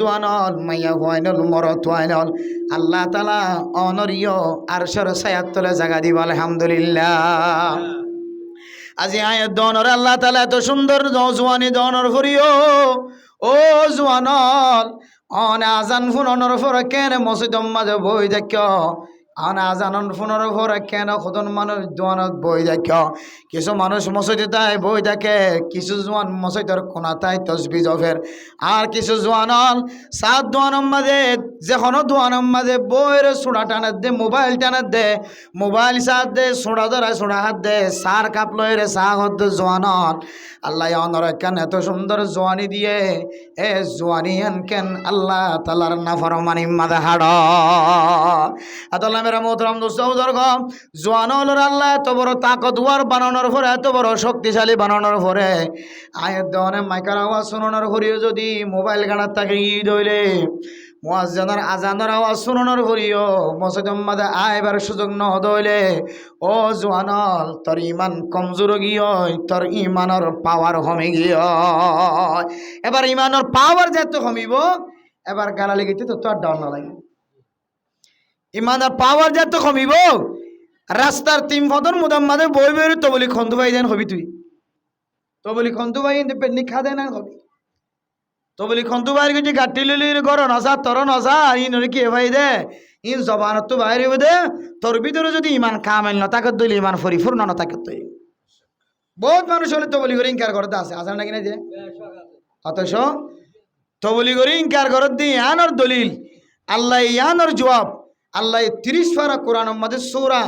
জোয়ানল মাইয়া হুয়াইনল মরত হুয়াইনল আল্লাহ তাআলা অনরিয় আরশের ছায়ার তলে জায়গা দিব আলহামদুলিল্লাহ। আজি আয়াত দনর আল্লাহ তাআলা এত সুন্দর জওয়ানি দনর করিও ও জওয়ানল অন আজান ফুনর ফর কেন মসজিদর মাঝে বই দেখো আন আজানন ফুনর ফর কেন কতন মানুষ দোয়ানত বই দেখো কিছু মানুষ মসজিদে তাই বই দেখে কিছু জোয়ান মসজিদের কোনা তাই তসবি জফের আর কিছু জোয়ানল সাত দোয়ানের মাঝে যেখন দোয়ানের মাঝে বইয়ের সোড়া টানার দে মোবাইল টানার দে মোবাইল সাত দে সোড়া ধরা সোড়া হাত দে সার কাপ লয়ের সাহ হদ জোয়ানল আল্লাহ অনর কেন এত সুন্দর জোয়ানি দিয়ে এ জোয়ানি কেন আল্লাহ তালার নাফরমানি মাদা হাড় আল্লাহ মেরা মোহতরম দোস্ত বুজুর্গ জোয়ান হলোর আল্লাহ এত বড় তাকতওয়ার বানানোর পরে এত বড় শক্তিশালী বানানোর পরে আয়ের দেওয়ানে মাইকার আওয়াজ শোনানোর পরেও যদি মোবাইল গানার তাকে ঈদ হইলে মুয়াজ্জিনের আজানের আওয়াজ শোনানোর পরেও মসজিদের মাঝে আইবার সুযোগ ন হইলে ও জোয়ানল তোর ইমান কমজোর গিয়ে তোর ইমানের পাওয়ার কমে গিয়ে এবার ইমানের পাওয়ার যেত কমিব এবার গালা লেগেছে তো তোর ডাউন না লাগে ইমানের পাওয়ার যেত কমিব রাস্তার তিন ফদর মুদাম মাঝে বই বই তো বলি খন্তু ভাই দেন হবি তুই তো বলি খন্তু ভাই পেটনি খা দেন হবি তো বলি খন্তু ভাইয়ের কিছু গাটি লিলির গর নসা তর নসা ইন কি ভাই দে ইন জবানত তো বাইরে দে তোর ভিতরে যদি ইমান কামেল না তাকে দইলে ইমান পরিপূর্ণ না তাকে তুই বহুত মানুষ হলে তো বলি করে ইনকার করতে আছে আসলে নাকি না যে অথচ তো বলি করে ইনকার করতে দিয়ে ইয়ানোর দলিল আল্লাহ ইয়ানোর জবাব আল্লাহ 30 পারা কোরআনের মধ্যে সূরা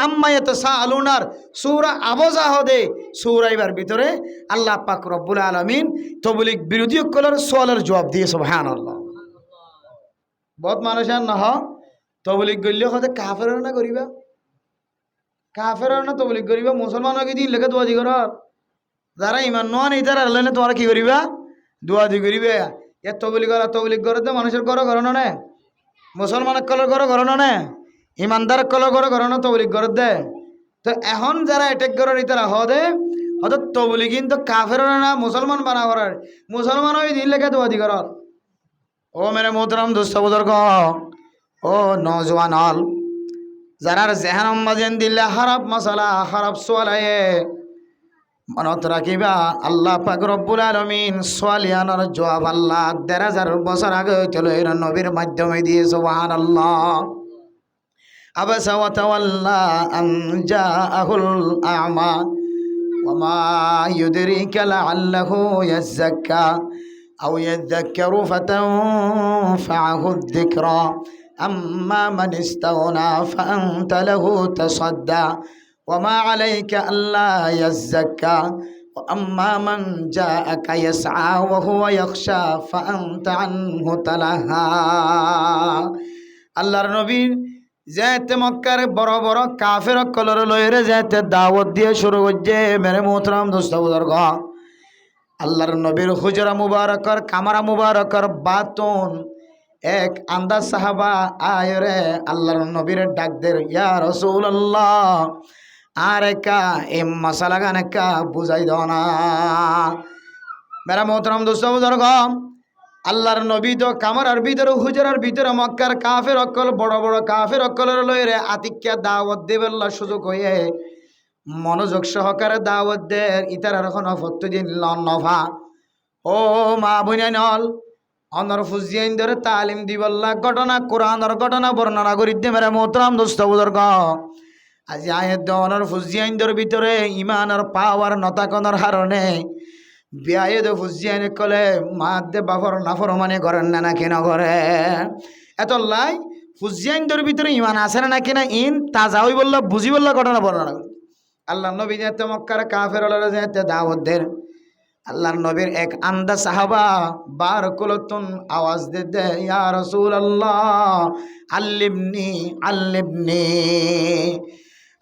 আম্মায়াত সাআলুনার সূরা আবজাহদে সূরা এর ভিতরে আল্লাহ পাক রব্বুল আলামিন তবলিগ বিরোধী কলার সওয়ালের জবাব দিয়ে সুবহানাল্লাহ। বহুত মানুষ আর না তবলিগ গইলে কতে কাফেরও না করিবা কাফেরও না তবলিগ করিবা মুসলমানকে দিন লেখা দোয়া দি করার যারা ইমান নয় নাই তারা আল্লাহ তোমরা কি করিবা দোয়া দি করিবে এ তবলিগ করতে মানুষের করো না মুসলমানের কলর করো না ইমানদার কলর করো না তবলিগ করে দে তো এখন যারা অ্যাটাক করার ইতারা হদে হয়তো তবলিগ কিন্তু কাফের না মুসলমান বানা করার মুসলমান ওই দিন লেখা দোয়া দি করার ও মেরে মোহতরম দোস্ত বুজুর্গ ও নওজওয়ান হল যারার জেহান মাঝেন দিলে খারাপ মশালা খারাপ সোয়ালায়ে মনত রাখিবা আল্লাহ পাক রব্বুল আলামিন সোয়ালিয়ানোর জবাব আল্লাহ 1000 বছর আগে চলো এর নবীর মাধ্যমে দিয়ে সুবহানাল্লাহ। আবাসা ওয়া তাওয়াল্লা আন জাআহুল আ'মা ওয়া মা ইউদরিকা লাআল্লাহু ইয়াযাক্কা আও ইয়াযাক্কারু ফাতানফা'হু যিকরা আম্মা মান ইস্তাগনা ফাআনতা লাহু তাসাদ্দা وما عليك ألا يزكى وأما من جاءك يسعى وهو يخشى فأنت عنه تلهى আল্লাহর নবীর যেতে মক্কার বড় বড় কাফের কলর লইরে যেতে দাওয়াত দিয়ে শুরু করছে মেরে মোহতরম দোস্ত বুজুর্গ আল্লাহর নবীর হুজরা মুবারকর কামারা মুবারকর বাতুন এক আন্দাজ সাহাবা আয়রে আল্লাহর নবীর ডাক দের ইয়া রাসূলুল্লাহ আর একা এ মশালা গান একা বুঝাই দাও না মেরা মোহতরম দোস্ত বুজুর্গ আল্লাহর নবী তো কামারার ভিতরে হুজরার ভিতরে মক্কার কাফের অকল বড় বড় কাফের অকলের লইরে আতিক্যা দাওয়াত দেবের সুযোগ হয়ে মনোযোগ সহকারে দাওয়াত দে ইতার এখন প্রতিদিন নফা ও মা বুঝাইনল অনর ফুজিয়াইন ধরে তালিম দিবল্লা ঘটনা কোরআনের ঘটনা বর্ণনা করি দে মেরা মোহতরম দোস্ত বুজুর্গ আজি আয়ের দেওয়ানোর ফুজিয়াইনদের ভিতরে ইমানের পাওয়ার নতাকনের হারণে বিয়ায়েদ ফুজিয়াইনে কলে মা দে বাফর নাফরমানি করেন না কেন করে এত লাই ফুজিয়াইনদের ভিতরে ইমান আছে না কিনা ইন তাজা হই বললা বুঝি বললা ঘটনা বর্ণনা করি আল্লাহ নবী যেতে মক্কার কাফের হলে যেতে দাওয়াতদের আল্লাহর নবীর এক আন্দা সাহাবা বার কুলতুন আওয়াজ দে ইয়া রাসূলুল্লাহ আল্লিমনি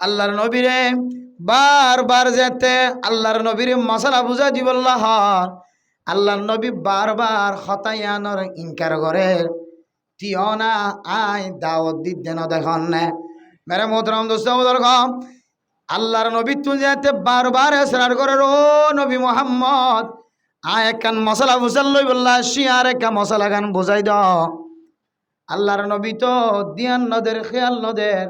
আল্লাহর নবীরে বারবার যেতে আল্লাহর নবীর মশলা বুঝা দিবল্লাহ আল্লাহর নবী বারবার হতায়ানোর ইনকার করে তিয়না আই দাওয়াত দিতে না দেখুন না মেরে মোহতরম দোস্ত বুজুর্গ আল্লাহর নবী তুই যেতে বারবার এসরার করে ও নবী মুহাম্মদ একখান মশলা বুঝাল লই বললা শিয়ার একটা মশলা গান বুঝাই দাও। আল্লাহর নবী তো দিয়ান নদের খেয়াল নদের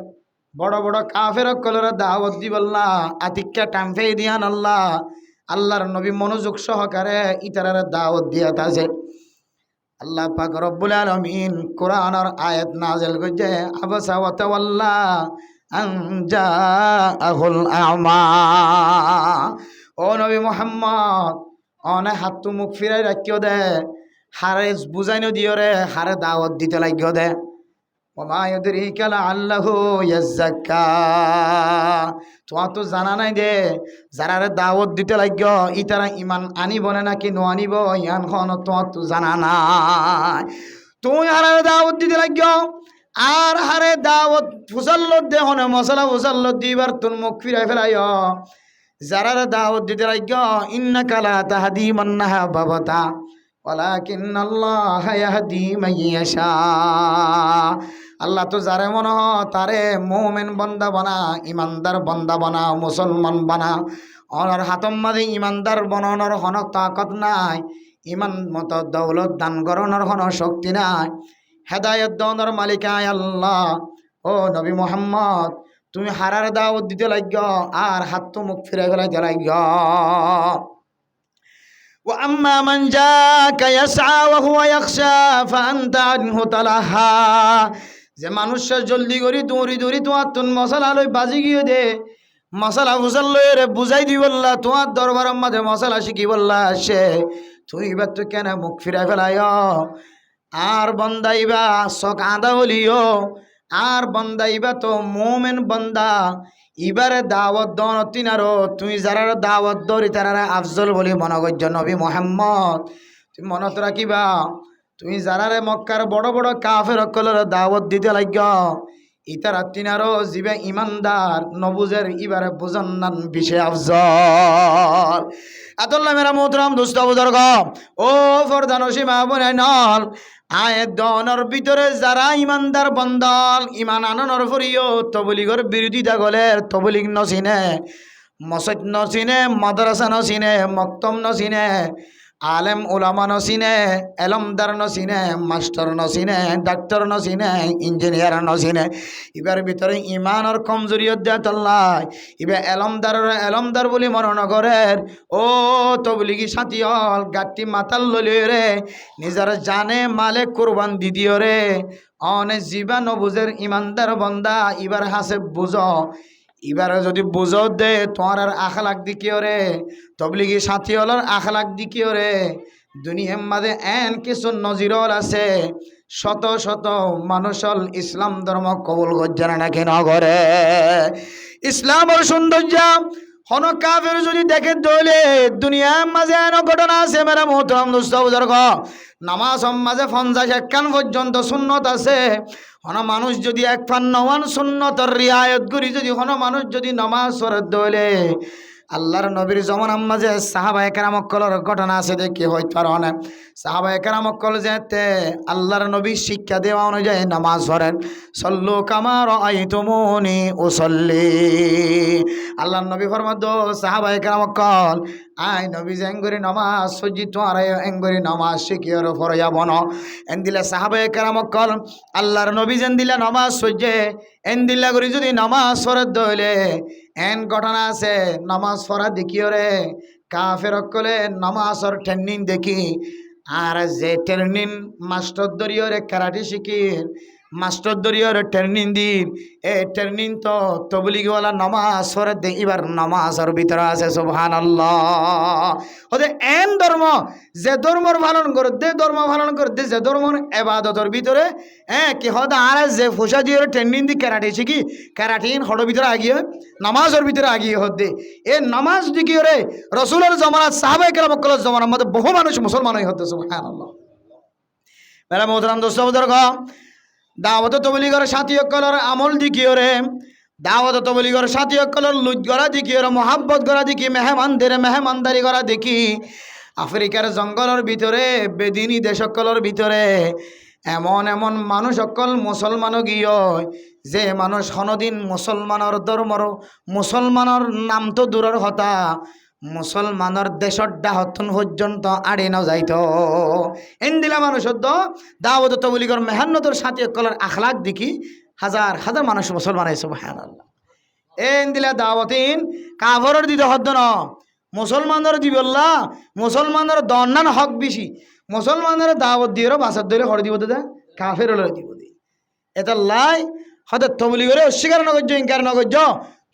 বড় বড় কাফের কলর দাওয়াত দি বললা আতিক্কা টামফে দিয়ান আল্লাহ। আল্লাহর নবী মনোযোগ সহকারে ইতারার দাওয়াত দিয়া তাছে। আল্লাহ পাক রব্বুল আলামিন কোরআনের আয়াত নাযিল করেছে, আবাসা ওয়া তাওয়াল্লা আন জাআহুল আ'মা। ও নবী মুহাম্মদ, অনে হাত মুখ ফিরাই রাখিও দে, হারে বুঝাইনো দিও রে, হারে দাওয়াত দিতে লাগিও দে। ওমা ইউদরিকা লাআল্লাহু ইয়াযাক্কা। তোমার তো জানা নাই দে যারারে দাওয়াত দিতে লাগিও ইতারা ইমান আনিব না নাকি নো আনিব, ইয়ান খন তোমার তো জানা নাই। তুমি হারে দাওয়াত দিতে লাগিও আর হারে দাওয়াত ফুসাল্ল দে হনে মশলা ফুসাল্ল দিবার তোর মুখ ফিরাই ফেলাইও। যারারে দাওয়াত দিতে লাগিও ইন্নাকা লা তাহদি মান আহবাবতা ওয়ালাকিন্নাল্লাহা ইয়াহদি মান ইয়াশা। আল্লাহ তো যারে মনে হয় তারে মুমিন বান্দা বানা, ইমানদার বান্দা বানা, মুসলমান বানা। ওনার হাতম মাঝে ইমানদার বানানোর কোনো তাকত নাই, ইমান মতো দৌলত দান করানোর কোনো শক্তি নাই। হেদায়েত দানের মালিকায় আল্লাহ। ও নবী মুহাম্মদ, তুমি হারার দাওয়াত দিতে লাগিও আর হাত তো মুখ ফিরে ফেলাইতে লাগিও। وأما من جاءك يسعى وهو يخشى فأنت عنه تلهى। যে মানুষের জলদি করি দৌড়ি দৌড়ি তোমার তুন মশলা লই বাজি গিয়ে দে, মশলা ফুসাল লই রে বুঝাই দি বললা তোমার দরবারের মাঝে মশলা শিখি বললা সে তুই এবার তো কেন মুখ ফিরাই ফেলাই। আর বন্দাইবা শখ আদা বলিও, আর বন্দাইবা তো মোমেন বন্দা। এবারে দাওয়াত দন তিনারো তুই যারা দাওয়াত দরি তারা আফজল বলি মনে করছ নবী মুহাম্মদ। তুমি মনত রাখিবা তুমি যারারে মক্কার বড় বড় কাফের অকলের দাওয়াত দিতে লাগ ইতারা তিনারো জিবে ইমানদার নবুজের ইবারে বুঝন নান বিষয় আফজল। আতুল্লাহ মেরা মোহতরম দোস্ত বুজুর্গ ও ফরদান সীমা বনে নল আয়ে দনের ভিতরে যারা ইমানদার বন্দল ইমান আননের ফরিও তবলিগর বিরোধিতা গলের তবলিগ নচিনে, মসজিদ নচিনে, মাদ্রাসা নচিনে, মক্তম নচিনে, আলেম উলামা নচিনে, এলমদার নচিনে, মাস্টার নচিনে, ডাক্তার নচিনে, ইঞ্জিনিয়ার নচিনে। এবার ভিতরে ইমানের কমজোরিয়ত দেয় তল্লাই এবার এলমদার বলি মরণগরের ও তবলিগি সাথী হল গাঠটি মাতাল ললিও রে নিজের জানে মালে কোরবান দিদিও রে। অনে জীবা নবুজের ইমানদার বন্দা এবার হাসে বুঝ, এবারে যদি বুঝো দে তোমার আর আখলাক দিকিও রে, তবলিগি সাথী হলর আখলাক দিকিও রে। দুনিয়ার মাঝে এন কিছু নজিরল আছে, শত শত মানুষল ইসলাম ধর্ম কবুল করছে না নাকি নগরে। ইসলামের সৌন্দর্য হন কাফের যদি দেখে দলে দুনিয়ার মাঝে এন ঘটনা আছে মেরা মোহতরম দোস্ত বুজুর্গ। নামাজ মাঝে 50 পর্যন্ত সুন্নত আছে। হন মানুষ যদি এক ফান নওয়ান সুন্নতর রিয়ায়ত করি যদি হন মানুষ যদি নামাজ পড়ে দলে আল্লাহর নবীর জমানার মাঝে সাহাবায়ে কেরাম কলর ঘটনা আছে দেখি হইতে পারো না। সাহাবায়ে কেরাম কল যেতে আল্লাহর নবী শিক্ষা দেওয়া অনুযায়ী নামাজ পড়েন। সল্লু কামা রাআইতুমুনি উসাল্লি। আল্লাহর নবী ফরমাদ সাহাবায়ে কেরাম কল আই নবী জেঙ্গরি নামাজ সজি তোমার এঙ্গরি নামাজ শিখিয়র ফরয়া বন এন দিলে সাহাবায়ে কেরাম কল আল্লাহর নবী যেন দিলে নামাজ সজ্জে এন দিলা করি যদি নামাজ পড়ে দইলে এন ঘটনা আছে নামাজ পড়া দেখিও রে কাফের কলে নামাজর ট্রেনিং দেখি আর যে ট্রেনিং মাস্টার দরিও রে কারাটি শিখি মাস্টার দরিও রে ট্রেনিং দিন এ ট্রেনিং তো তবলিগওয়ালা নামাজ পড়ে দেখিবার নামাজের ভিতরে আছে সুবহানাল্লাহ। ওদের এন ধর্ম যে ধর্মর পালন করে দে ধর্ম পালন করে দে যে ধর্মর এবাদতের ভিতরে কি হদ আর যে ফুসা দিয়ে ট্রেনিং দি ক্যারাটে শিখি ক্যারাটিন হড়ের ভিতরে আগিয়ে নামাজের ভিতরে আগিয়ে হতে এ নামাজ দিকে রে রসুলের জমানাত সাহাবায়ে কেরাম কলের জমানার মধ্যে বহু মানুষ মুসলমান হয়ে হতে সুবহানাল্লাহ। মেরা মোহতরম দোস্ত বুজুর্গ দাওয়াত তবলিগর সাথী কলর আমল দিকিও রে দাওয়াত তবলিগর সাথী কলর লুজ গড়া দিকিও রে মোহাব্বত গড়া দেখি মেহমানদের মেহমানদারি করা দেখি আফ্রিকার জঙ্গলের ভিতরে বেদিনী দেশকলের ভিতরে এমন এমন মানুষ সকল মুসলমানও গিয়ে যে মানুষ কোনোদিন মুসলমানের ধর্মর মুসলমানের নাম তো দূরের কথা মুসলমানের দেশর ডাহতন পর্যন্ত আড়ে ন যাইত এন দিলা মানুষ দাওয়াত তবলিগর মেহান্নতর সাথে কলার আখলাক দেখি হাজার হাজার মানুষ মুসলমান হয়েছে সুবহানাল্লাহ এন দিলা দাওয়াতিন কাফরের দিতে হদ্দ ন মুসলমানের দিবল্লা মুসলমানের দন্নান হক বেশি মুসলমানের দাওয়াত দিয়ে বাসার ধরে হরে দিব দাদা কাফের দিব দি এটা লাই হয়তো তবলিগরে অস্বীকার নগর্য ইনকার নগর্য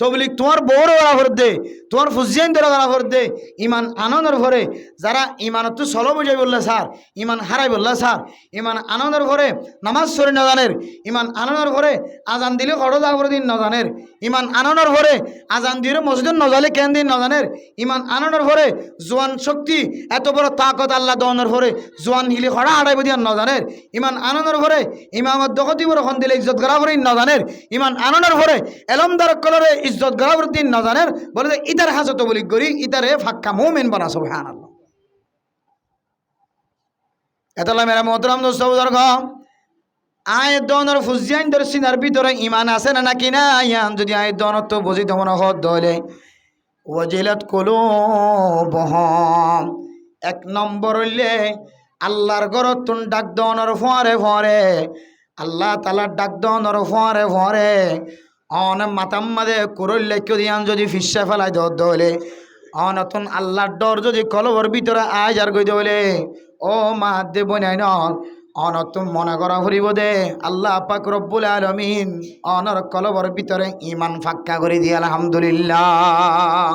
তবলিগ তোমার বড় ওরা ভর দে তোমার ফুজিয়ান ধরে ওরা ভর দে ইমান আনন্দের ভরে যারা ইমানত তো চলো বুঝাই বললে স্যার ইমান হারাই বললে স্যার ইমান আনন্দের ভরে নামাজ সরে নজানের ইমান আনন্দের ভরে আজান দিলে খড়ো যাওয়ার দিন নজানের ইমান আনন্দের ভরে আজান দিলে মসজিদ নজালে কেন দিন নজানের ইমান আনন্দের ভরে জোয়ান শক্তি এত বড় তাকত আল্লাহ দনের ভরে জোয়ান হিলি খড়া হারাইব দিয়ান নজানের ইমান আনন্দের ভরে ইমামত দখতি বড় খন দিলে ইজ্জত করা ভরে নজানের ইমান আনন্দের ভরে এলমদার কলরে ইজ্জত গরাবর দিন না জানেন বলে ইতার হাজত বলি করি ইতারে ফাক্কা মুমিন বানা সুবহানাল্লাহ এতলা মেরা মোহতরম দোস্ত বুজুর্গ আয় দনর ফুজিয়ান দর সিনার ভিতরে ঈমান আছে না নাকি না ইয়ান যদি আয় দনর তো বুঝি তমন হদ দলে ওয়াজিলাত কুলুবুহুম এক নম্বর হইলে আল্লাহর ঘরত তুন ডাক দনর ফরে ফরে আল্লাহ তাআলা ডাক দনর ফরে ফরে অন মাতাম মাদে কুরল লেখ দিয়ান যদি ফিসা ফেলাই দলে অনতন আল্লাহর ডর যদি কলবর ভিতরে আয় আর গই দলে ও মা দেব নাই ন অনতন মনে করা ফুরিব দে আল্লাহ পাক রব্বুল আলামিন অনর কলবর ভিতরে ঈমান ফাক্কা করে দিয়ে আলহামদুলিল্লাহ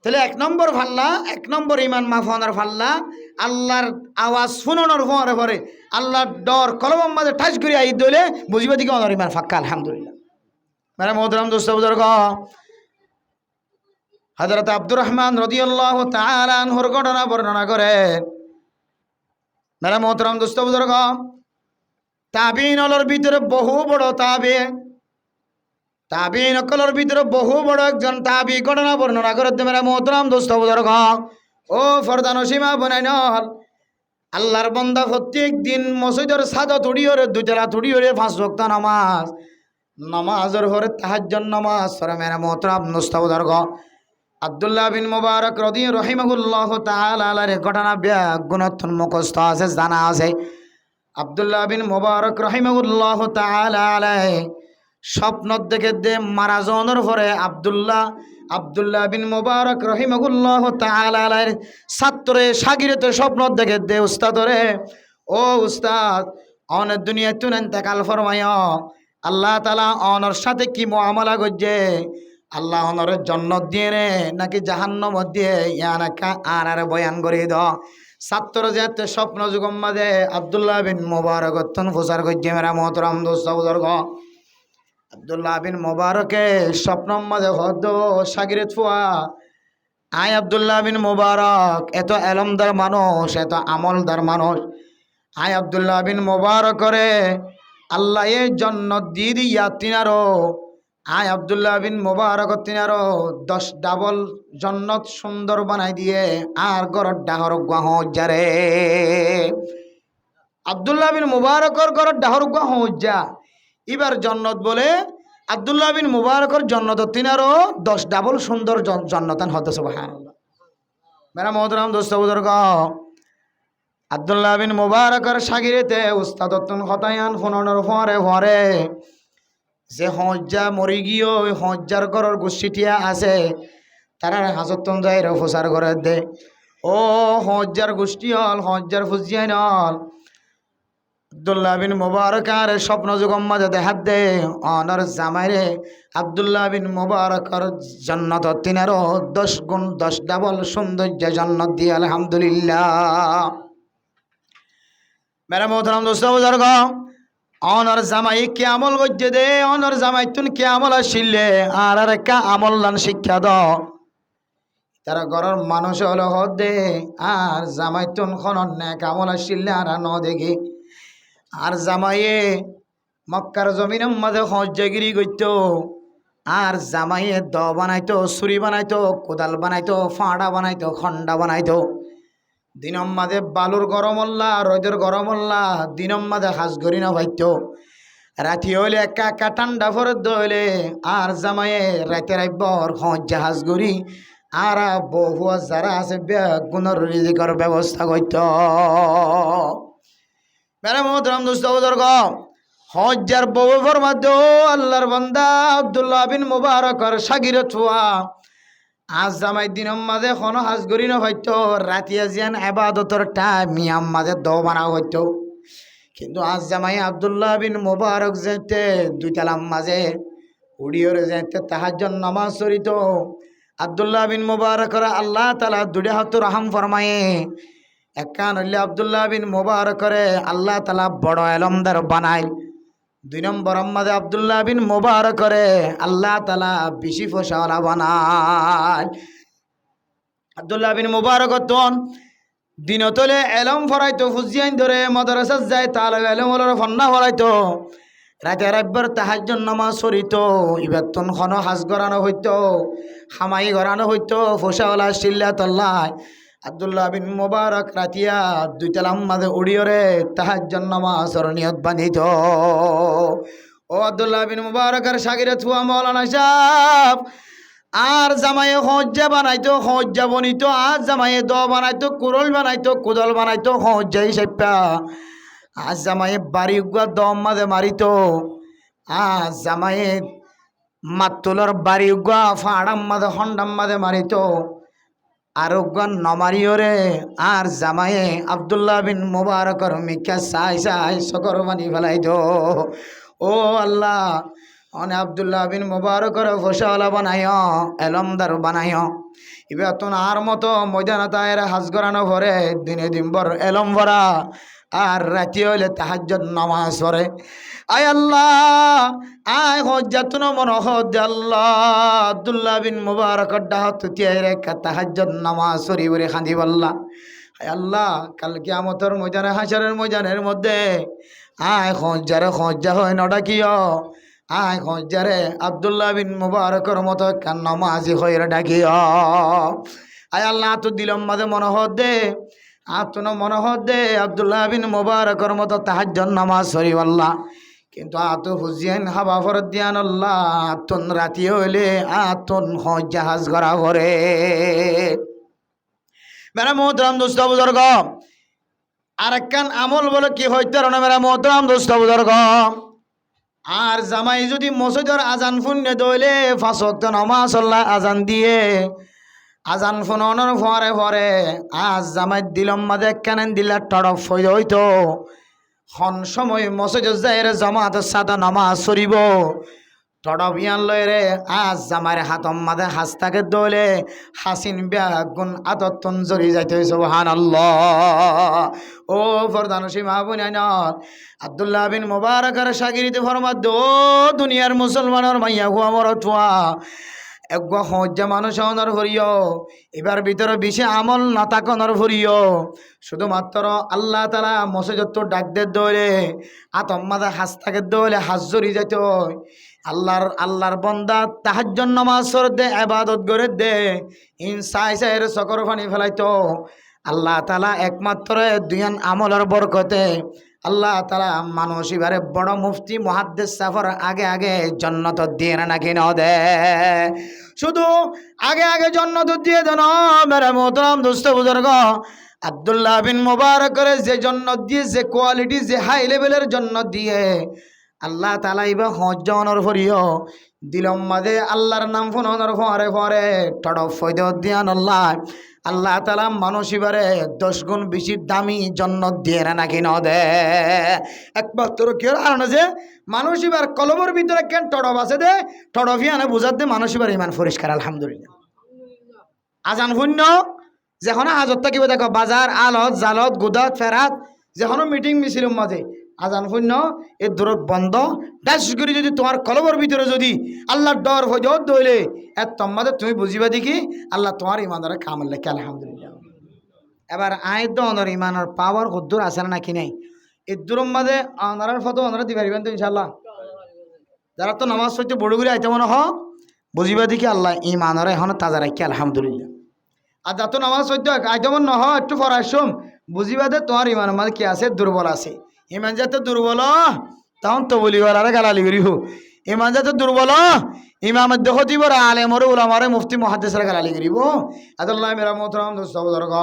তাহলে এক নম্বর ফাল্লা এক নম্বর ঈমান মাফানোর ফাল্লা আল্লাহর আওয়াজ শুনানোর পরে পরে আল্লাহর ডর কলবম মাঝে ঠাস করে আই দলে বুঝিব দিকে অনর ঈমান ফাক্কা আলহামদুলিল্লাহ মেরা মোহতরম দোস্ত বুজুর্গ হযরত আব্দুর রহমান রাদিয়াল্লাহু তাআলা আনহুর ঘটনা বর্ণনা করে মেরা মোহতরম দোস্ত বুজুর্গ তাবিঈনদের ভিতরে বহু বড় তাবিঈন কলর ভিতরে বহু বড় একজন তাবি ঘটনা বর্ণনা করে মেরা মোহতরম দোস্ত বুজুর্গ ও ফরদান সীমা বনাই নল আল্লাহর বান্দা প্রত্যেক দিন মসজিদের ছাদত উড়িয়ে দুইতলা উড়িয়ে 5 ওয়াক্ত নামাজের পরে তাহাজ্জুদ নামাজ পড়ে মেরা মোহতরম দোস্ত বুজুর্গ আব্দুল্লাহ বিন মুবারক রাহিমাহুল্লাহু তাআলা আলার ঘটনা গুণাত্মক মুখস্থ আছে জানা আছে আব্দুল্লাহ বিন মুবারক রাহিমাহুল্লাহু তাআলা আলাই স্বপ্ন দেখে দে মারা যাওয়ার পরে আব্দুল্লাহ বিন মুবারক রাহিমাহুল্লাহু তাআলা আলার ছাত্রে শাগিরতে স্বপ্ন দেখে দে উস্তাদরে ও উস্তাদ অনেক দুনিয়া তুন ইন্তেকাল ফরমায়া আল্লাহ তাআলা অনর সাথে কি মুআমালা করছে আল্লাহ অনরে জন্নত দিয়ে রে নাকি জাহান্নাম দিয়ে ইয়ানাকা আর বয়ান করে দ ছাত্র যেতে স্বপ্ন যুগম মাঝে আব্দুল্লাহ বিন মুবারক তন প্রচার করছে মেরা মোহতরম দোস্ত বুজুর্গ আব্দুল্লাহ বিন মুবারকে স্বপ্ন মাঝে হদ শাগিরত ফুয়া আয় আব্দুল্লাহ বিন মুবারক এত এলমদার মানুষ এত আমলদার মানুষ আয় আব্দুল্লাহ বিন মুবারক করে আল্লাহ এ জন্নত দিয়ে দিয়া তিনারো আয় আব্দুল্লাহ বিন মুবারক তিনারো 10 ডাবল জন্নত সুন্দর বানাই দিয়ে আর গরর ডাহর গাহ যারে আব্দুল্লাহ বিন মুবারকর গরর ডাহর গাহ যা এবার জন্নত বলে আব্দুল্লাহ বিন মুবারকর জন্নত তিনারো 10 ডাবল সুন্দর জন্নতান হতে সুবহানাল্লাহ মেরা মোহতরম দোস্ত বুজুর্গ আব্দুল্লাহ বিন মুবারকর শাগিরতে উস্তাদতুন হতায়ান ফোনর ফরে যে হজ্জা মরি গিয়ে ওই হজ্জার ঘরের গোষ্ঠীটিয়া আছে তারা হাজতন যায় প্রচার করে দে ও হজ্জার গোষ্ঠী হল হজ্জার ফুজিয়ান হল আব্দুল্লাহ বিন মুবারক আর স্বপ্ন যুগম মাঝে দেখাত দে অনর জামাইরে আব্দুল্লাহ বিন মুবারকর জন্নত তিনারো 10 গুণ 10 ডাবল সৌন্দর্য জন্নত দিয়ে আলহামদুলিল্লাহ মেরা মোহতরম দোস্ত বুজুর্গ অনর জামাই কে আমল গজ্জে দে অনর জামাই তুন কে আমল আসিলে আর একটা আমল দান শিক্ষা দ তারা ঘরের মানুষ হলো হদ দে আর জামাই তুন খনন নেক আমল আসিলে আর ন দেখি আর জামাইয়ে মক্কার জমিনের মাঝে হজ্জাগিরি করত আর জামাইয়ে দ বানাইতো ছুরি বানাইতো কোদাল বানাইতো ফাঁড়া বানাইতো খন্ডা বানাইতো দিনম মাঝে বালুর গরম হল্লা রোদের গরম হল্লা দিনম মাঝে হাঁস গড়ি না ভাইতো রাতি হইলে একা একা ঠান্ডা ফরত দইলে আর জামাইয়ে রাতে রাইবর হজ জাহাজ গড়ি আর বহু যারা আছে বেগুনের রিজিকের ব্যবস্থা করত। মেরা মোহতরম দোস্ত বুজুর্গ, হজ্জার বহু ফরমাদ্য আল্লাহর বান্দা আব্দুল্লাহ বিন মুবারকর সাগিরে ছোয়া আজ জামাই দিনের মাঝে কোনো হাজ গড়ি না হইতো, রাতিয়া জিয়ান এবাদতর টাইম মিয়াম মাঝে দো বানা হইতো। কিন্তু আজ জামাই আব্দুল্লাহ বিন মুবারক যেতে দুইতালাম মাঝে উড়িয়রে যেতে তাহাজ্জুদ নামাজ পড়িত। আব্দুল্লাহ বিন মুবারকর আল্লাহ তাআলা দুইটা হাত রহম ফরমায়ে। একখান হইলে আব্দুল্লাহ বিন মুবারকরে আল্লাহ তাআলা বড় এলমদার বানাই। দুই নম্বর মাঝে আব্দুল্লাহ বিন মুবারকরে আল্লাহ তাআলা বেশি ফসাওয়ালা বানাই। আব্দুল্লাহ বিন মুবারক তখন দিনতলে এলম ফরাইতো, ফুজিয়াইন ধরে মাদ্রাসা যায় তাহলে এলম হলোর ফন্না ফরাইতো, রাতে রাব্বার তাহাজ্জুদ নামাজ পড়িত, ইবাতন খন হাজ গড়ানো হইতো, হামাই গড়ানো হইতো, ফসাওয়ালা সিল্লাতুল্লাহ। আব্দুল্লাহ বিন মুবারক রাতিয়া দুইতালাম মাঝে উড়িয়রে তাহাজ্জুদ নামাজের নিয়ত বাঁধিত। ও আব্দুল্লাহ বিন মুবারকের সাগিরে থুয়া মাওলানা সাহেব আর জামাইয়ে হজ্জা বানাইতো, হজ্জা বনিত, আর জামাইয়ে দ বানাইতো, কুরল বানাইতো, কুদল বানাইতো, হজ্জা হিসাবটা আজ জামাইয়ে বাড়ি গুয়া দম মাঝে মারিত, আজ জামাইয়ে মাতুলর বাড়ি গুয়া ফাড়াম মাঝে হন্ডাম মাঝে মারিত, আর গান নমারিওরে আর জামাইয়ে আব্দুল্লাহ বিন মুবারকর মিকা সাই সাই সকর বানি ফেলাইত। ও আল্লাহ, অনে আব্দুল্লাহ বিন মুবারকর ফসাওয়ালা বানায়, এলমদার বানায়। এবার তো আর মতো ময়দানা তায়ের হাজ গড়ানো ভরে দিনে দিনভর এলম ভরা আর রাতি হইলে তাহাজ্জুদ নামাজ পড়ে। আয় আল্লাহ, আয় হজ্জাতুন মনহদ আল্লাহ আব্দুল্লাহ বিন মুবারকর ডাহত তিয়াই রেখা তাহাজ্জুদ নামাজ পড়ি বলে খাঁদি বললা। আয় আল্লাহ, কাল কিয়ামতের ময়দানে হাসরের ময়দানের মধ্যে আয় হজ্জারে হজ্জা হয় নডা কিয়, আয় হজ্জারে আব্দুল্লাহ বিন মুবারকর মতো একটা নামাজি হয়ে ডাকিও। আয় আল্লাহ, তো দিলম মাঝে মনোহর দে, আতুন মনোহর দে আব্দুল্লাহ বিন মুবারকর মতো তাহাজ্জুদ নামাজ পড়ি আল্লাহ। কিন্তু আতো হুজিয়ান হাবা ফরত দিয়ান আল্লাহ, আতুন রাতি হইলে আতুন হজ জাহাজ করা করে। মেরা মোহতরম দোস্ত বুজুর্গ, আর একখান আমল বলে কি হইতে না মেরা মোহতরম দোস্ত বুজুর্গ, আর জামাই যদি মসজিদের আজান ফুন্নে দইলে 5 ওয়াক্ত নামাজ আল্লাহ আজান দিয়ে আজান ফুননের পরে পরে আজ জামাই দিলম মাঝে একখানেন দিলা টড়প হয়ে হইতো, হন সময় মসজিদ যাইর জামাতের সাথে নামাজ পড়িব, টড়প ইয়ান লয় রে আজ জামাইর হাতম মাঝে হাসতাকে দইলে হাসিন বেগুন আদতন জড়ি যাইতে সুবহানাল্লাহ। ও ফরদান সীমা বুনাইন আব্দুল্লাহ বিন মুবারকের শাগিরিতে ফরমাদ, ও দুনিয়ার মুসলমানের মাইয়া হুয়া মরতুয়া এক হজ্জা মানুষ অনর ভরিও, এবার ভিতরে বেশি আমল না তাকনর ভরিও, শুধুমাত্র আল্লাহ তাআলা মসজিদ ডাক দে দৌড়ে আতম মাঝে হাসতাকে দৌড়ে হাজ জড়ি যাইত। আল্লাহর বন্দা তাহাজ্জুদ নামাজ পড়ে ইবাদত করে দে ইনসাই সাইর সকর পানি ফেলাইতো। আল্লাহ তাআলা একমাত্র দুইয়ান আমলের বরকতে আল্লাহ তাআলা মানুষ এবারে বড় মুফতি মুহাদ্দিস সাফর আগে আগে জান্নাত দিয়ে নাকি না দে, শুধু আগে আগে জান্নাত দিয়ে দেন। মেরে মোহতরম দোস্ত বুজুর্গ, আব্দুল্লাহ বিন মুবারকের যে জান্নাত দিয়ে, যে কোয়ালিটি, যে হাই লেভেলের জান্নাত দিয়ে আল্লাহ তাআলা ইবা হজ অনর ভরিও দিলম মাঝে আল্লাহর নাম ফোনর ফরে ফরে টড়প ফয়দ দিয়ান আল্লাহ আল্লাহ তাআলা মানুষ এবারে 10 গুণ বেশি দামি জান্নাত দিয়ে নাকি না দে। একমাত্র কি কারণ যে মানুষ এবার কলবর ভিতরে কেন টড়প আছে দে, টড়ফিয়ানে বুঝাত দে মানুষ এবার ইমান পরিষ্কার আলহামদুলিল্লাহ। আজান শূন্য যখন হাজত থাকিব দেখো বাজার আলত জালত গুদাত ফেরাত যখন মিটিং মিছিল মাঝে আজান শূন্য এ দূরত বন্ধ ডাস করে যদি তোমার কলবর ভিতরে যদি আল্লাহর ডর হজত দইলে এর তোমাদের তুমি বুঝিবা দেখি আল্লাহ তোমার ইমানদারে কামাল লেখে আলহামদুলিল্লাহ। এবার আয়ের দর ইমানের পাওয়ার কদ্দুর আছে নাকি নাই এর দূরম মাঝে আনার ফটো ওনারা দিতে পারবেন তো ইনশাল্লাহ। যারা তো নামাজ পড়তে বড় করে আইতে মনে হ বুঝিবা দেখি আল্লাহ ইমানের এখন তাজা রাখি আলহামদুলিল্লাহ। আর যত নামাজ পড়তে আইতে মন নহ একটু ফরাসম বুঝিবা দে তোমার ইমানের মাঝে কি আছে দুর্বল আছে, ইমান যাতে দুর্বল তখন তো বলি আর গালালি করি হো ইমান যাতে দুর্বল ইমামের দেখি বড় আলেমরে উলামারে মুফতি মুহাদ্দিসের গালালি করিব আদাল্লাহ মেরা মোহতরম দোস্ত বুজুর্গ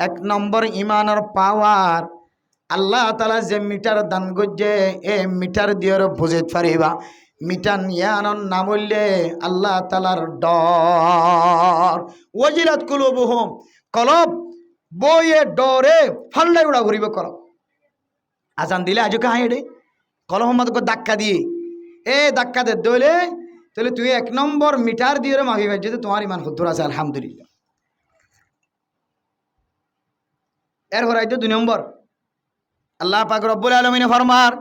এক নম্বর ইমানের পাওয়ার আল্লাহ তাআলা যে মিটার দান করছে এ মিটার দিয়ে বুঝে পারিবা মিটার নিয়ানর নাম হইলে আল্লাহ তাআলার ডর ওয়াজিলাত কুলুবুহুম কলব বইয়ে ডরে ফাল্লাই উড়া ঘুরিব কলব আজান দিলে আজও কাহাই রে কলম মত ধাক্কা দিয়ে ধাক্কা দে দইলে তাহলে তুই এক নম্বর মিটার দিয়ে মাফি পাই যে তোমার ইমান হুদ্দুর আছে আলহামদুলিল্লাহ। এরপর আইতো 2 নম্বর আল্লাহ পাক রব্বুল আলামিন ফরমার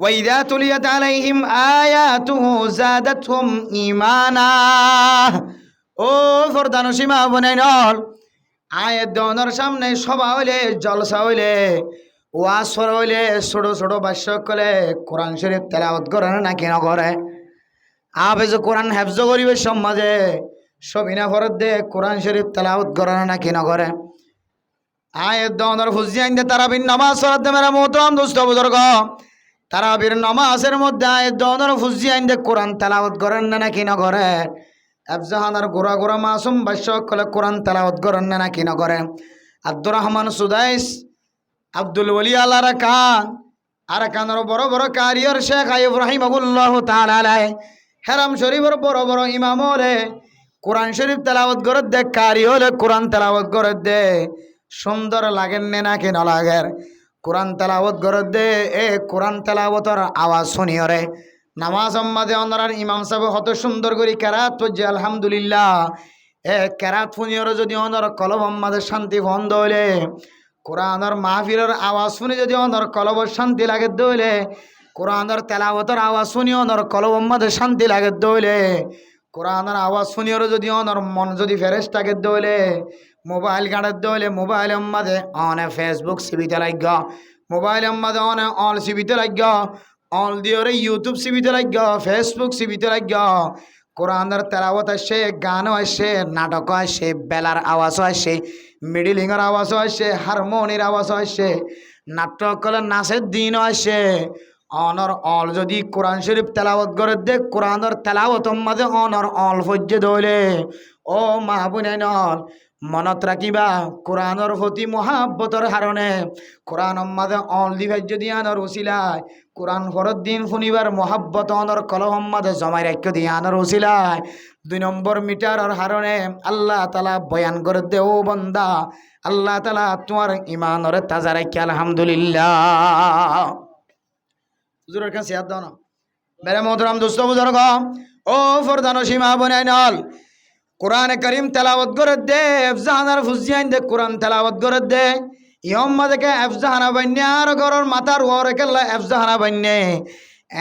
ওয়াইদা তুলিয়াত আলাইহিম আয়াতুহু যাদাতহুম ঈমানা। ও ফরদানো সীমা বনাইনল আয়াত দনের সামনে সভা হইলে জলসা হইলে ওয়াজ হইলে ছোট ছোট বাক্য কলে কোরআন শরীফ তেলাওয়াত করে নাকি না করে আবে যে কোরআন হেফজ করিবে সমাজে সবিনা ফরত দে কোরআন শরীফ তেলাওয়াত করে নাকি না করে আয়াত দনের ফুজিয়াইন দে তারাবির নামাজ সালাত দে মেরা মোহতরম দোস্ত বুজুর্গ তারাবির নামাজের মধ্যে আয়াত দনের ফুজিয়াইন দে কোরআন তেলাওয়াত করেন নাকি না করে আফজাহানার গোরা গোরা মাসুম বাক্য কলে কোরআন তেলাওয়াত করেন নাকি না করে আব্দুর রহমান সুদাইস আব্দুল ওলি আল্লাহ আরাকানের বড় বড় কারিয়র শেখ আইয়ুব রাহিমাহুল্লাহ তাআলা আলাইহি হারাম শরীফের বড় বড় ইমাম হলে কোরআন শরীফ তেলাওয়াত করে দে কারি হলে কোরআন তেলাওয়াত করে দে সুন্দর লাগেন নাকি না লাগে কোরআন তেলাওয়াত করে দে কোরআন তেলাওয়াতের আওয়াজ শুনিও রে নামাজ আম্মাদে অনরার ইমাম সাহেব কত সুন্দর করে কেরাত পড়ছে আলহামদুলিল্লাহ কেরাত শুনিও যদি অনর কলব আম্মাদের শান্তি বন্ধ হইলে কোরআনের মাহফিলের আওয়াজ শুনে যদি অনর কলব শান্তি লাগে দইলে কোরআনের তেলাওয়াতের আওয়াজ শুনি অনর কলব আম্মাদের শান্তি লাগে দইলে কোরআনের আওয়াজ শুনিও যদি অনর মন যদি ফেরেশতাকে দইলে মোবাইল গাড়ের দইলে মোবাইল আম্মাদে অনে ফেসবুক সিবিতে লাগ মোবাইল আম্মাদে অনে অল সিবিতে লাগ অল দিওরে ইউটিউব সিবিতে লাগ ফেসবুক সিবিতে লাগ কোরআনের তেলাওয়াত আসে গানও আসে নাটকও আসে বেলার আওয়াজও আসে মিডিলিংয়ের আওয়াজও আসে হারমোনির আওয়াজও আসে নাটক করলে নাচের দিনও আসে অনর অল যদি কোরআন শরীফ তেলাওয়াত করে দে কোরআনের তেলাওয়াত মাঝে অনর অল ফজ্জে দইলে ও মা বোনেনল মনত রাখিবা কোরআনের প্রতি মহাব্বতর কারণে কোরআন মাঝে অল দিবাই যদি আনর উসিলায় কোরআন ফরত দিন শুনিবার মহাব্বত অনর কলম মাঝে জমাই রাখ্য দিয়ে আনর উসিলায় 2 নম্বর মিটারের কারণে আল্লাহ তাআলা বয়ান করে দে ও বান্দা আল্লাহ তাআলা তোমার ঈমানের তাজা রাখি আলহামদুলিল্লাহ। হুজুরের কাছে হাত দাও না মেরে মোহতরম দোস্ত বুজুর্গ ও ফরদানো সীমা বনাইনল কোরআন করিম তেলাওয়াত করে দে এফজাহানার ফুজিয়াইন দে কোরআন তেলাওয়াত করে দে ইয়ম মাদেকে এফজাহানা বান্যে আর গরর মাথার ওরে কেল্লা এফজাহানা বান্যে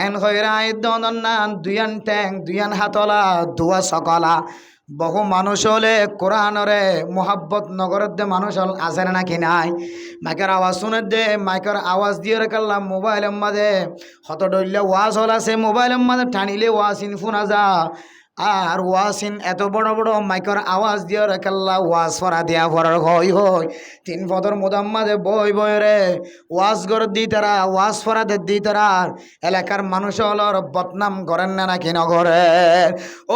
এন খয়রা আইদন নান দুয়ান ট্যাং দুয়ান হাতলা দুয়া সকলা বহু মানুষ হলে কোরআনরে মোহাব্বত নগরের দে মানুষ হল আছে নাকি নাই মাইকের আওয়াজ শুনে দে মাইকের আওয়াজ দিয়ে রেখাল্লা মোবাইলের মাঝে হত ডইলে ওয়াজ হল আছে মোবাইলের মাঝে টানিলে ওয়াজ ইনফোনা যা আর ওয়াসিন এত বড় বড় মাইকের আওয়াজ দিয়ে রেখাল্লা ওয়াজ ফরা দিয়া ফরার হই হই 3 পদর মোদাম্মাদে বই বই রে ওয়াজ গর দি তারা ওয়াজ ফরা দে দি তারা এলাকার মানুষ হলর বদনাম করেন না নাকি নগরে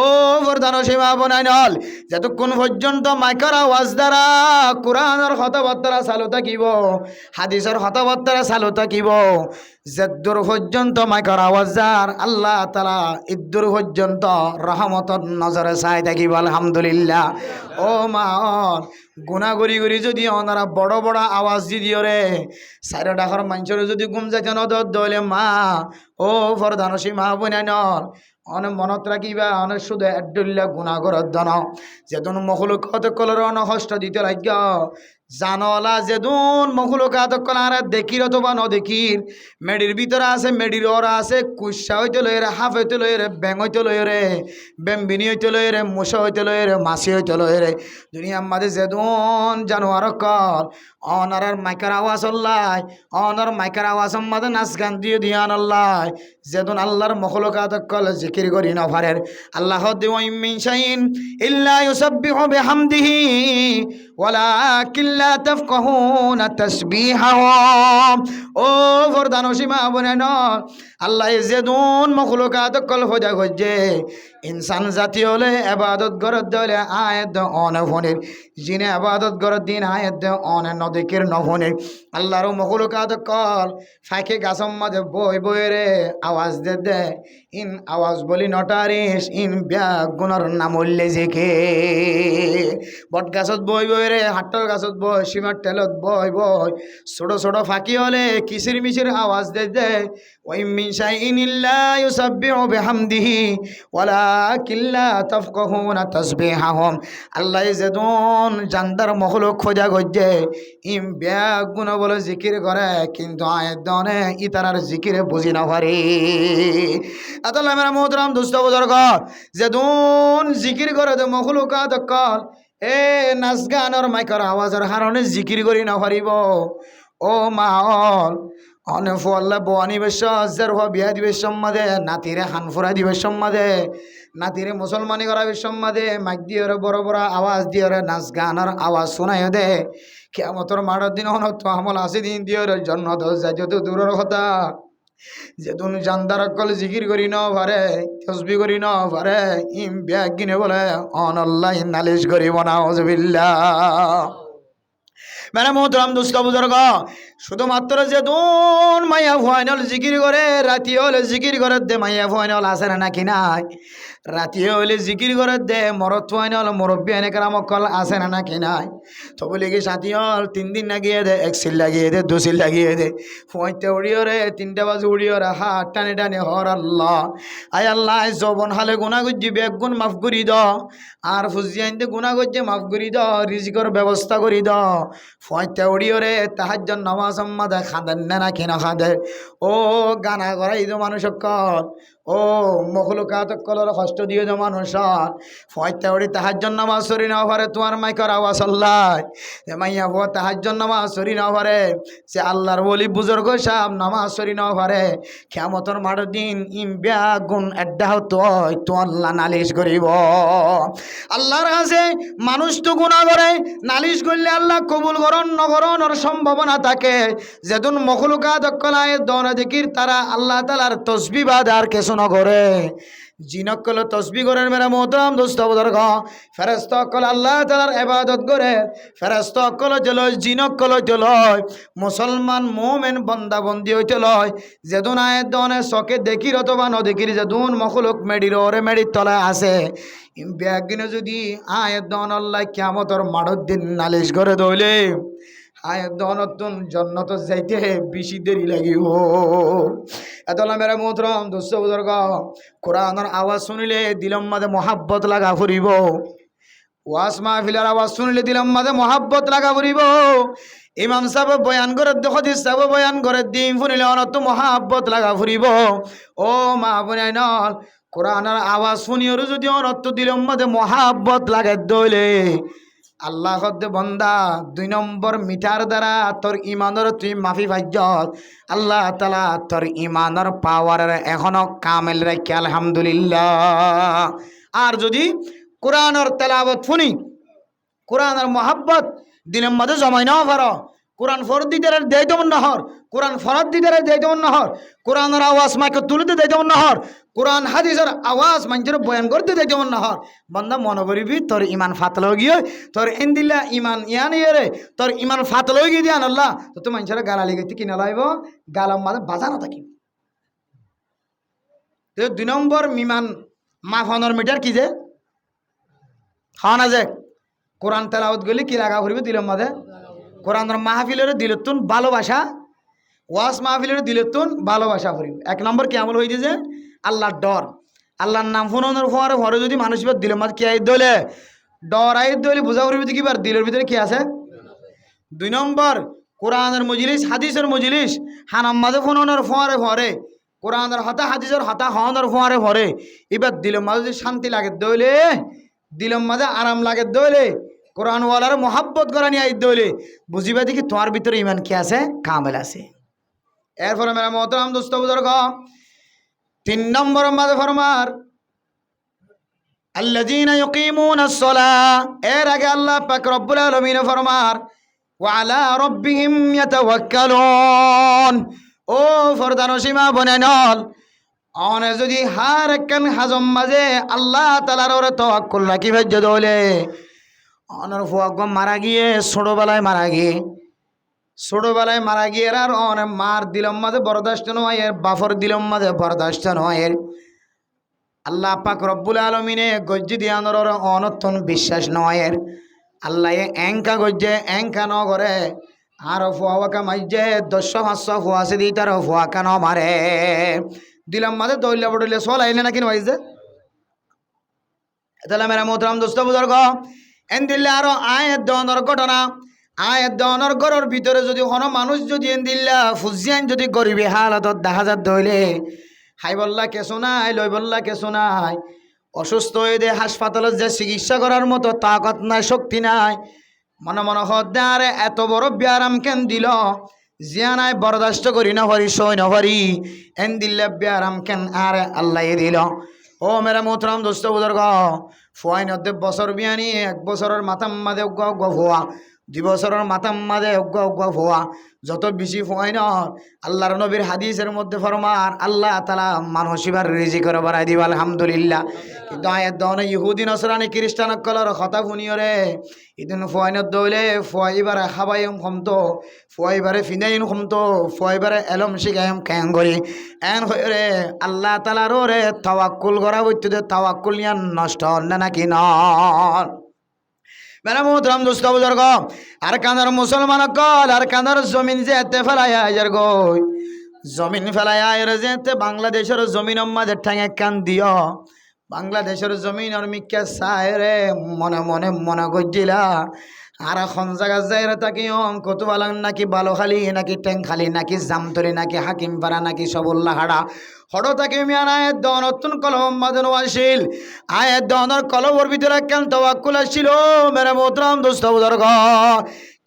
ও বরদানো সীমা বনাইনল যতক্ষণ পর্যন্ত মাইকের আওয়াজ দ্বারা কোরআনের কথাবার্তা চালু থাকিব হাদিসের কথাবার্তা চালু থাকিব যদ্দূর পর্যন্ত মাইকের আওয়াজ যার আল্লাহ তাআলা ইদ্দূর পর্যন্ত রহমতর নজরে চাই থাকিব আলহামদুলিল্লাহ। ও মা গুণাগুড়ি গুড়ি যদি ওনারা বড় বড় আওয়াজ দি দিও রে সাইড ডাকর মানুষের যদি ঘুম যাইতে নদর দলে মা ও ফরদানসী মা বোনাইনল অনেক মনত রাখিবা অনেক শুধু এডুল্লা গুণাগর ধন যেদিন মখলুকত কলর অনহষ্ট দিতে লাগ জানলা যেদিন মখলুকাত কলার দেখির অথবা নদেখির মেডির ভিতরে আছে মেডির ওরা আছে কুসা হইতে লই রে হাফ হইতে লই রে ব্যাং হইতে লই রে বেম্বিনি হইতে লই রে মুসা হইতে লই রে মাছি হইতে লই রে দুনিয়ার মাঝে যেদিন জানোয়ার কল অনার মাইকার আওয়াজ আল্লাহ অনার মাইকার আওয়াজ মাঝে নাচ গান দিয়ে দিয়ান আল্লাহ যেদিন আল্লাহর মখলুকাত কল জিকির করি না পারেন আল্লাহ দিওয়াইম মিন শাইইন ইল্লা ইউসাব্বিহু বিহামদিহি ওয়ালাকিন লা তাফকাহুনা তাসবিহাহুম। ও ফরদানসী মা বোনেন, আল্লাহ যেদুন মখলুকাত কল খোঁজা খুঁজছে ইনসান জাতি হলে এবাদত গরত দলে আয়াত অনফনের জিনে আবাদত গরত দিন আয়াত অন নদিকের নফনের আল্লাহর মখলুকাত কল ফাঁকে গাছম মাঝে বই বই রে আওয়াজ দে ইন আওয়াজ বলি নটারিস ইন ব্যাগ গুণর নামল্লে জেকে বট গাছত বই বই রে হাট্টর গাছত বই সীমার টেলত বই বই ছোট ছোট ফাঁকি হলে কিসির মিচির আওয়াজ দে ওই মিশাইন ইল্লা ইউসাব্বিহু বিহামদিহি ওয়ালাকিন লা তাফকাহুনা তাসবিহাহুম। আল্লাহ যেদন জান্দার মখলুক খোঁজা গজ্জে ইম ব্যাগ গুণ বলে জিকির করে কিন্তু আয়ের দনে ইতারার জিকিরে বুঝি না পারে। আতাল্লাহ মেরা মোহতরম দুস্থ বুজুর্গ যেদন জিকির করে দে মখলুকাত কল এ নাচ গানের মাইকর আওয়াজের হারণে জিকির করি না পারিব। ও মা অনেক আল্লাহ বোয়ানি বেশ বিয়া দিবে সম্মাদে নাতিরে হানফুরা দিবে সম্মাদে নাতিরে মুসলমানি করা সম্মাদে মাইক দিয়ে বড় বড় আওয়াজ দিয়ে নাচ গানের আওয়াজ শোনাই দে কেমতর মারার দিন অনত আমল আসি দিন দিয়ে জন্ম যাই যত দূরের কথা যেতুন জানদার অকল জিকির করি ন পারে তসবি করি ন পারে ইম ব্যাগ কিনে বলে অনল্লাহ নালিশ করিব না হজবিল্লাহ। মানে মোহতরম দুস্থ বুজুর্গ শুধুমাত্র যে দুন মাইয়া ফাইনাল জিকির করে রাতি হলে জিকির করে দে মাইয়া ফাইনাল আছে না নাকি নাই রাতি হলে জিকির করে দে মরত ফাইনাল মুরব্বী এনে কারামকল আছে না নাকি নাই তো বলি কি সাথী হল 3 দিন লাগিয়ে দে 1 সিল লাগিয়ে দে 2 সিল লাগিয়ে দে ফোঁতে উড়িয়ে রে 3টা বাজে উড়িয়ে রে হাত টানে টানে হর আল্লাহ আয় আল্লাহ যৌবন হালে গুণা গুজি বেগ গুণ মাফ করি দ আর ফুজিয়াইতে গুণা গুজি মাফ করি দ রিজিকর ব্যবস্থা করি দ ফোঁতে উড়িয়ে রে তাহাজ্জুদ নামাজ আম্মাদে খাদেন না কিনা খাদে ও গানা গড়াই দো মানুষ কল ও মখলুকাত কলর কষ্ট দিয়ে দো মানুষ ফয়তে উড়ি তাহাজ্জুদ নামাজ সরি না পারে তোমার মাইকর আওয়াজ আল্লাহ মাইয়া ভো তাহাজ্জুদ নামাজ সরি না পারে সে আল্লাহর ওলি বুজুর্গ সাহেব নামাজ সরি না পারে কিয়ামতের মাঠের দিন ইম ব্যাগুন এড্ডা হতো তো আল্লাহ নালিশ করিব। আল্লাহর কাছে মানুষ তো গুনাহ করে নালিশ করলে আল্লাহ কবুল করন নগরণের সম্ভাবনা থাকে যেদিন মখলুকাত কলায় দন দিকির তারা আল্লাহ তাআলার তসবিহ বাদ আর কিছু না করে জিনকল তসবি করেন মেরা মোহতরম দোস্ত বুজুর্গ ফেরেশতা কল আল্লাহ তাআলার ইবাদত করে ফেরেশতা কল জলয় জিনক কল জলয় মুসলমান মুমিন বান্দা বন্দি হইতে লয় যেদুন আয়াত দনে চকে দেখির অথবা নদেখির যেদুন মখলুক মেডির ওরে মেডির তলায় আছে ব্যাগিনে যদি আয়াত দন আল্লাহ কিয়ামতের মাঠের দিন নালিশ করে দইলে আয়াত দনতুন জান্নাত যাইতে বেশি দেরি লাগিব। এতলা মেরা মোহতরম দোস্ত বুজুর্গ কোরআনের আওয়াজ শুনিলে দিলম মাঝে মহাব্বত লাগা ফুরিব ওয়াজ মাহফিলের আওয়াজ শুনিলে দিলম মাঝে মহাব্বত লাগা ফুরিব ইমাম সাহেব বয়ান করে হাদিস সাহেব বয়ান করে দিন শুনিলে অনত মহাব্বত লাগা ফুরিব। ও মা বোনাইন কোরআনের আওয়াজ শুনিও যদি অনত দিলম মাঝে মহাব্বত লাগে দইলে আল্লাহ হদ্দে বন্দা 2 নম্বর মিটার দ্বারা তোর ইমানের তুই মাফি ভাজ্যত আল্লাহ তাআলা তোর ইমানের পাওয়ারের এখনো কামেল রাখি আলহামদুলিল্লাহ। আর যদি কোরআনের তেলাওয়াত শুনি কোরআনের মহাব্বত দিলের মধ্যে জমাই নাও পারো কোরআন ফরদ দিতে দেয় তেমন নহর কোরআন ফরদ দিতে দেয় তেমন নহর কোরআনের আওয়াজ মাইকে তুলতে দেয় তেমন নহর কোরআন হাদিসের আওয়াজ মানুষের বয়ান করতে দেয় তেমন নহর বন্ধা মনে করিবি তোর ইমান ফাতল গিয়ে তোর এন্দিল্লা ইমান ইয়ান ইয়ে তোর ইমান ফাতল গিয়ে দিয়ান আল্লাহ তো তো মানুষের গালা লিখে কিনা লাইব গালাম মাঝে বাজানো থাকিব। 2 নম্বর মিমান মাফানোর মিটার কি যে খাওয়া না যে কোরআন তেলাওয়াত গলি কি লাগা করিবে দিলের মাঝে কোরআনের মাহফিলের দিলতুন ভালোবাসা ওয়াজ মাহফিলের দিলতুন ভালোবাসা করিব। 1 নম্বর কি আমল হইছে যে আল্লাহর ডর আল্লাহর নাম ফোনের পরে পরে যদি মানুষ দিলের মাঝে কি আইত দলে ডর আইত দলে বোঝা করিবে কি বার দিলের ভিতরে কি আছে। 2 নম্বর কোরআনের মজলিস হাদিসের মজলিস হানাম মাঝে ফোনের পরে পরে কোরআনের হতা হাদিসের হতা হওয়ার পরে পরে এবার দিলের মাঝে যদি শান্তি লাগে দলে দিলের মাঝে আরাম লাগে দলে কোরআনওয়ালার মোহাব্বত করা নিয়ে আইত দলে বুঝিবা দেখি তোমার ভিতরে ইমান কি আছে কামেল আছে। এরপরে মেরা মোহতরম দোস্ত বুজুর্গ 3 নম্বর মাঝে ফরমার আল্লাযীনা ইয়ুকিমুনাস সালাহ এর আগে আল্লাহ পাক রব্বুল আলামিন ফরমার ওয়ালা রব্বিহিম ইয়াতাওয়াক্কালুন। ও ফরদানসীমা বনেনল অনে যদি হার একখান হাজম মাঝে আল্লাহ তালার ওরে তাওয়াক্কুল রাখি ভাজ্য দলে অনর ফুয়াগ মারা গিয়ে ছোটবেলায় মারা গিয়ে আর অনে মার দিলম মাঝে বরদাস্ত নয় বাফর দিলম মাঝে বরদাস্ত নয়। আল্লাহ পাক রব্বুল আলমিনে গজ্জি দিয়ানোর অনর্থন বিশ্বাস নয়। আল্লাহ এঙ্কা গজ্জে এঙ্কা ন করে আর ফুয়াকা মাইজে 10-500 ফুয়াছে দি তার ফুয়াকা ন মারে দিলাম মাঝে দৌড়লে বড়লে চল আইলে নাকি নইছে। তাহলে মেরা মোহতরাম দোস্ত বুজুর্গ এন দিল্লে আরো আয়ের দেওয়ানোর ঘটনা। আয়ের দেওয়ানোর ঘরের ভিতরে যদি কোনো মানুষ যদি এন দিল্লা ফুজিয়ান যদি গরিবী হালতত দেখা যাত দইলে হাই বললা কেসো নাই লই বললা কেসো নাই অসুস্থ হয়ে দে হাসপাতালত যে চিকিৎসা করার মতো তাকত নাই শক্তি নাই মনে মনে হদ্দে আরে এত বড় ব্যারাম কেন দিল জিয়া নাই বরদাস্ত করি না পারি সই না পারি এন দিল্লে ব্যারাম কেন আরে আল্লাহ দিল। ও মেরা মোহতরম দোস্ত বুজুর্গ ফুয়াই নদ্দে বছর বিয়ানি 1 বছরের মাথাম মাদে ফুয়া 2 বছরের মাথাম মাদে ফুয়া যত বেশি ফুয়াই ন আল্লাহর নবীর হাদিসের মধ্যে ফরমান আল্লাহ তাআলা মানুষ এবার রিজিকের বাড়াই দিবা আলহামদুলিল্লাহ। কিন্তু আয়াত দন ইহুদি নসরানি খ্রিস্টান কলর কথা শুনিয়রে ইদিন ফুয়াইনত দইলে ফুয়াইবারে খাবাইম খমতো ফুয়াইবারে ফিনাইন খমতো ফুয়াইবারে এলম শিখাইম ক্যাং করি এন হয়ে আল্লাহ তাআলার ওরে তাওয়াক্কুল করা হইতে তাওয়াক্কুল নিয়া নষ্ট হন নাকি ন। মেরা মোহতরম দোস্ত বুজুর্গ আর কানার মুসলমান কল আর কানার জমিন যে এতে ফেলাইয়া যার গই জমিন ফেলাইয়া এর যে বাংলাদেশের জমিন আমাদের ঠ্যাঙে কান দিও বাংলাদেশের জমিন আর মিক্কা সায়রে মনে মনে মনে গজিলা আর এখন জায়গা যাই তাকে কত বালাং নাকি বালোখালি নাকি ট্যাংখালি নাকি জামতলি নাকি হাকিমপাড়া নাকি সবল্লা হাড়া হড় তাকে মিয়ান আয়ের দন অত্যন কলম বাদন আসিল আয়ের দনের কলবর ভিতরে কেন তাওয়াক্কুল আসিল। মেরে মোহতরম দোস্ত বুজুর্গ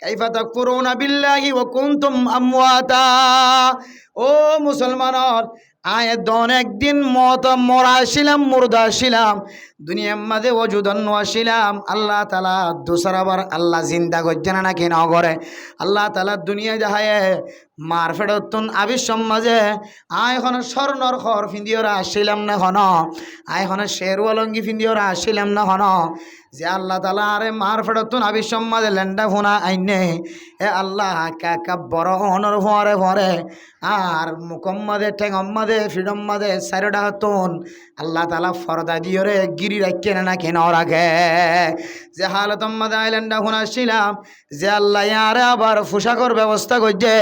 কাইফা তাকফুরুনা বিল্লাহি ওয়া কুনতুম আমওয়াতা। ও মুসলমানর আয়ের দন একদিন মরা ছিলাম মুর্দা ছিলাম দুনিয়ার মাঝে ওজুদন আসিলাম আল্লাহ তাআলা দুসরাবার আল্লাহ জিন্দা করছেন নাকি ন করে আল্লাহ তাআলা দুনিয়া যাহায় মার ফেরতুন আবির সমাজে এখন স্বর্ণর খর ফিন্দিওরা আসিলাম না হন এখন শেরওয়ালঙ্গি ফিন্দিওরা আসিলাম না হন যে আল্লাহ তাআলা আরে মার ফেরতুন আবির সমাজে লেন্ডা ফোনা আইনে এ আল্লাহ কাকা বড় অনর ভরে ভরে আর মুকম্মাদে ঠেঙ্গম্মাদে ফিডম্মাদে সাইরডা হতুন আল্লাহ তাআলা ফরদা দিয়রে গিরি রাখে না কেন রাখে যে হালতম্মাদে আইল্যান্ডা ফোনা ছিলাম যে আল্লাহ আরে আবার পোশাকর ব্যবস্থা করছে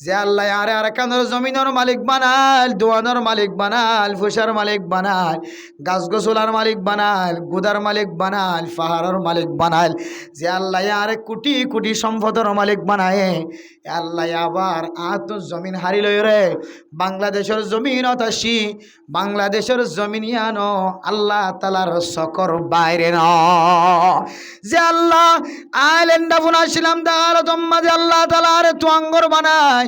যে আল্লাহ আরে আর কানোর জমিনের মালিক বানাল দোয়ানোর মালিক বানাল ফুসার মালিক বানাল গাছ গোছলার মালিক বানাল গুদার মালিক বানাল পাহাড়ের মালিক বানাল যে আল্লাহ আরে কোটি কোটি সম্পদের মালিক বানায় আল্লাহ আবার আত জমিন হারিল রে বাংলাদেশের জমিন অতাসি বাংলাদেশের জমিন ইয়ানো আল্লাহ তাআলার সকর বাইরে ন যে আল্লাহ আইল্যান্ডা বুনাছিলাম দাঁড় তোমা যে আল্লাহ তাআলা আরে তুয়াঙ্গর বানায়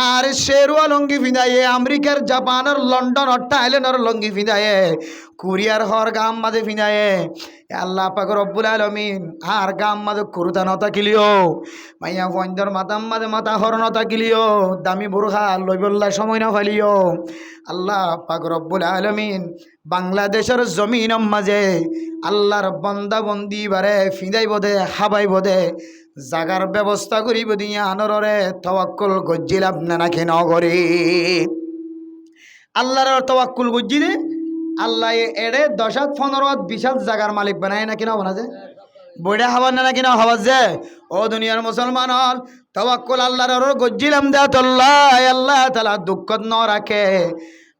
আর শেরওয়া লঙ্গি ফিদায়ে আমেরিকার জাপানের লন্ডন থাইল্যান্ডের লঙ্গি ফিদায়ে কুরিয়ার হর গাম মাঝে ফিদায়ে আল্লাহ পাক রব্বুল আলামিন আর গাম মাঝে কুরুতা নতা কিলিও মাইয়া ফন্দর মাতাম মাঝে মাথা হর নতা কিলিও দামি বুরখা লইবল্লা সময় না ফালিও আল্লাহ পাক রব্বুল আলামিন বাংলাদেশের জমিন মাঝে আল্লাহর বান্দা বন্দি বারে ফিদাই বদে হাবাই বদে জাগার ব্যবস্থা করিব দিয়া আনরে তাওয়াক্কুল গজ্জিলাম না নাকি নগরে আল্লাহর তাওয়াক্কুল গজ্জিলে আল্লাহ এড়ে 10-15-20 জাগার মালিক বানায় নাকি না বানা যে বইটা হবার না নাকি না হবার যে ও দুনিয়ার মুসলমান হল তাওয়াক্কুল আল্লাহর গজ্জিলাম দে আল্লাহ আল্লাহ তাআলা দুঃখত ন রাখে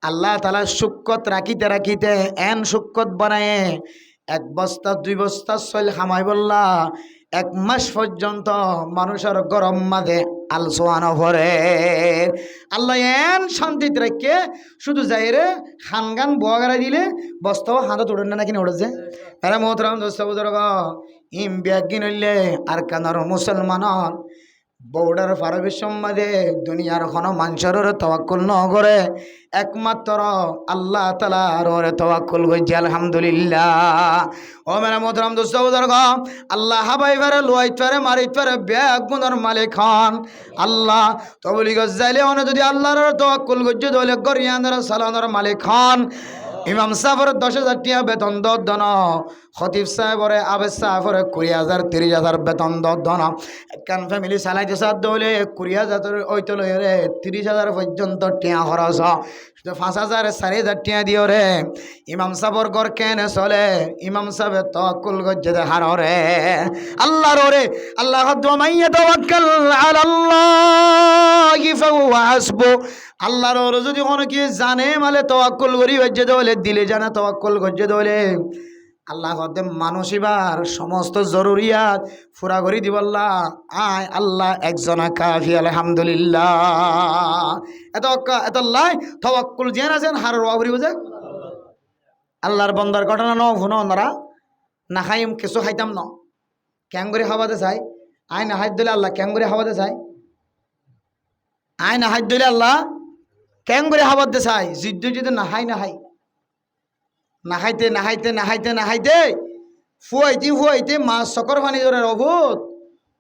আল্লাহ তাআলা সুক্কত রাখিতে রাখিতে এন সুক্কত বানায় 1 বস্তা 2 বস্তা সইল খামাই বললা 1 মাস পর্যন্ত মানুষের গরম মাঝে আলসোয়ানো ভরে আল্লাহ এন শান্তিতে রেখে শুধু যাইরে খানগান বোয়াগারা দিলে বস্তাও হাতে তোড়েন না নাকি ওড়েছে এরা মোহতরাম দোস্ত বুজুর্গ ইম ব্যাগিন হইলে আর কানার মুসলমানর বৌডার ফারবিশ্বম মাঝে দুনিয়ার কোনো মানুষের তাওয়াক্কুল ন করে একমাত্র আল্লাহ তাআলার ওরে তাওয়াক্কুল করছে আলহামদুলিল্লাহ। ও মেরা মোহতারাম দোস্ত বুজুর্গ, আল্লাহ হাবাই পারে লুয়াইত পারে মারিত পারে ব্যাগ গুণর মালিক হন আল্লাহ। তো বলি গজাইলে অনে যদি আল্লাহর তাওয়াক্কুল করছে দলে গরিয়ানের সালানের মালিক হন। ইমাম সাহেবের 10,000 টাকা বেতন দন, খতিব সাহেবরে আবেদ সাহেবরে 20,000 30,000 বেতন দন। একখান ফ্যামিলি চালাইতে সার দলে 20,000 ওইতো লই রে 30,000 পর্যন্ত টিয়া খরচ, শুধু 5,000 4,000 টিয়া দিও রে। ইমাম সাহেবর ঘর কেনে চলে? ইমাম সাহেবের তাওয়াক্কুল করছে হার রে আল্লাহর ওরে। আল্লাহ মাইয়া তাওয়াক্কাল আলাল্লাহি ফাহুয়া হাসবু। আল্লাহর ওরে যদি কোনো কি জানে মালে তাওয়াক্কুল করি হচ্ছে দলে দিলে জানা তাওয়াক্কুল করছে দলে আল্লাহ হতে মানুষিবার সমস্ত জরুরিয়াত পুরা করে দিব আল্লাহ। আয় আল্লাহ একজনা কাফি আলহামদুলিল্লাহ। এত লাই তাওয়াক্কুল জেন আছেন হার ওয়াবরি বুঝে আল্লাহর বন্দার ঘটনা ন শুনো ওনারা না খাইম কিছু খাইতাম ন কেন করে খাওয়াতে চাই। আয় না হাত দিলে আল্লাহ কেন করে খাওয়াতে চাই। আয় না হাত দিলে আল্লাহ কেন করে খাওয়াতে চাই। যুদ্ধ যদি না খাই নাহাইতে ফুয়াইতে মাছ চকর পানি ধরে অভূত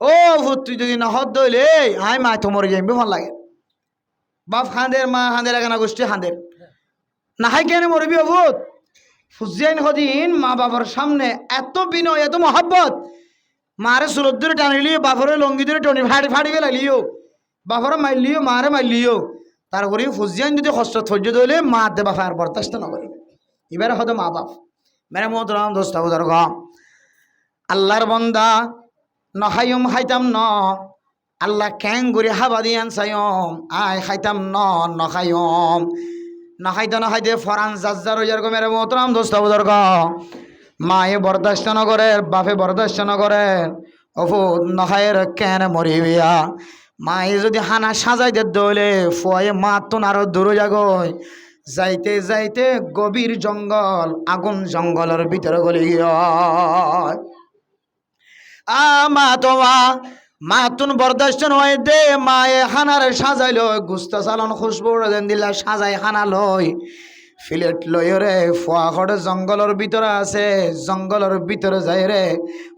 ও ভূত তুই যদি নহত দইলে হাই মা তো মরে যাইবে ভাল লাগে। বাপ হাঁদের মা হাঁদের এখানে গোষ্ঠী হাঁদের নাহাই কেন মরবি অভূত। ফুজিয়াইন হদিন মা বাবার সামনে এত বিনয় এত মহাব্বত মারে সুরত ধরে টানিলিও বাপরে লঙ্গি ধরে টনি ফাড়ি ফেলাইলিও বাপরে মারলিও মারে মারলিও তারপরে ফুজিয়াইন যদি কষ্ট ধৈর্য দইলে মা দে বাপা আর বরদাস্ত না করে এবারে হয়তো মা বাপ মেরে মোহতরাম দোস্ত বুজুর্গ আল্লাহর বন্দা নখাইম খাইতাম ন আল্লাহ ক্যাং করে হাবা দিয়ান চাইম আয় খাইতাম নখাইম নখাইতে ফরান জাজ্জার হইয়ার গো মেরে মোহতরাম দোস্ত বুজুর্গ মায়ে বরদাস্ত নগরে বাপে বরদাস্ত নগরে অফুত নখাইয়ের কেন মরিবিয়া। মায়ে যদি হানা সাজাইতে দইলে ফুয়ায়ে মাতুন আরো দূরে যাগয় যাইতে যাইতে গভীর জঙ্গল আগুন জঙ্গলের ভিতরে গলি মা তোমা মাতুন বরদাস্ত নয় দে মায়ে হানারে সাজাইল গুস্তা চালন খুশবু দিলা সাজাই হানা লই ফিলেট লই রে ফুয়া খড়ে জঙ্গলের ভিতরে আছে জঙ্গলের ভিতরে যাই রে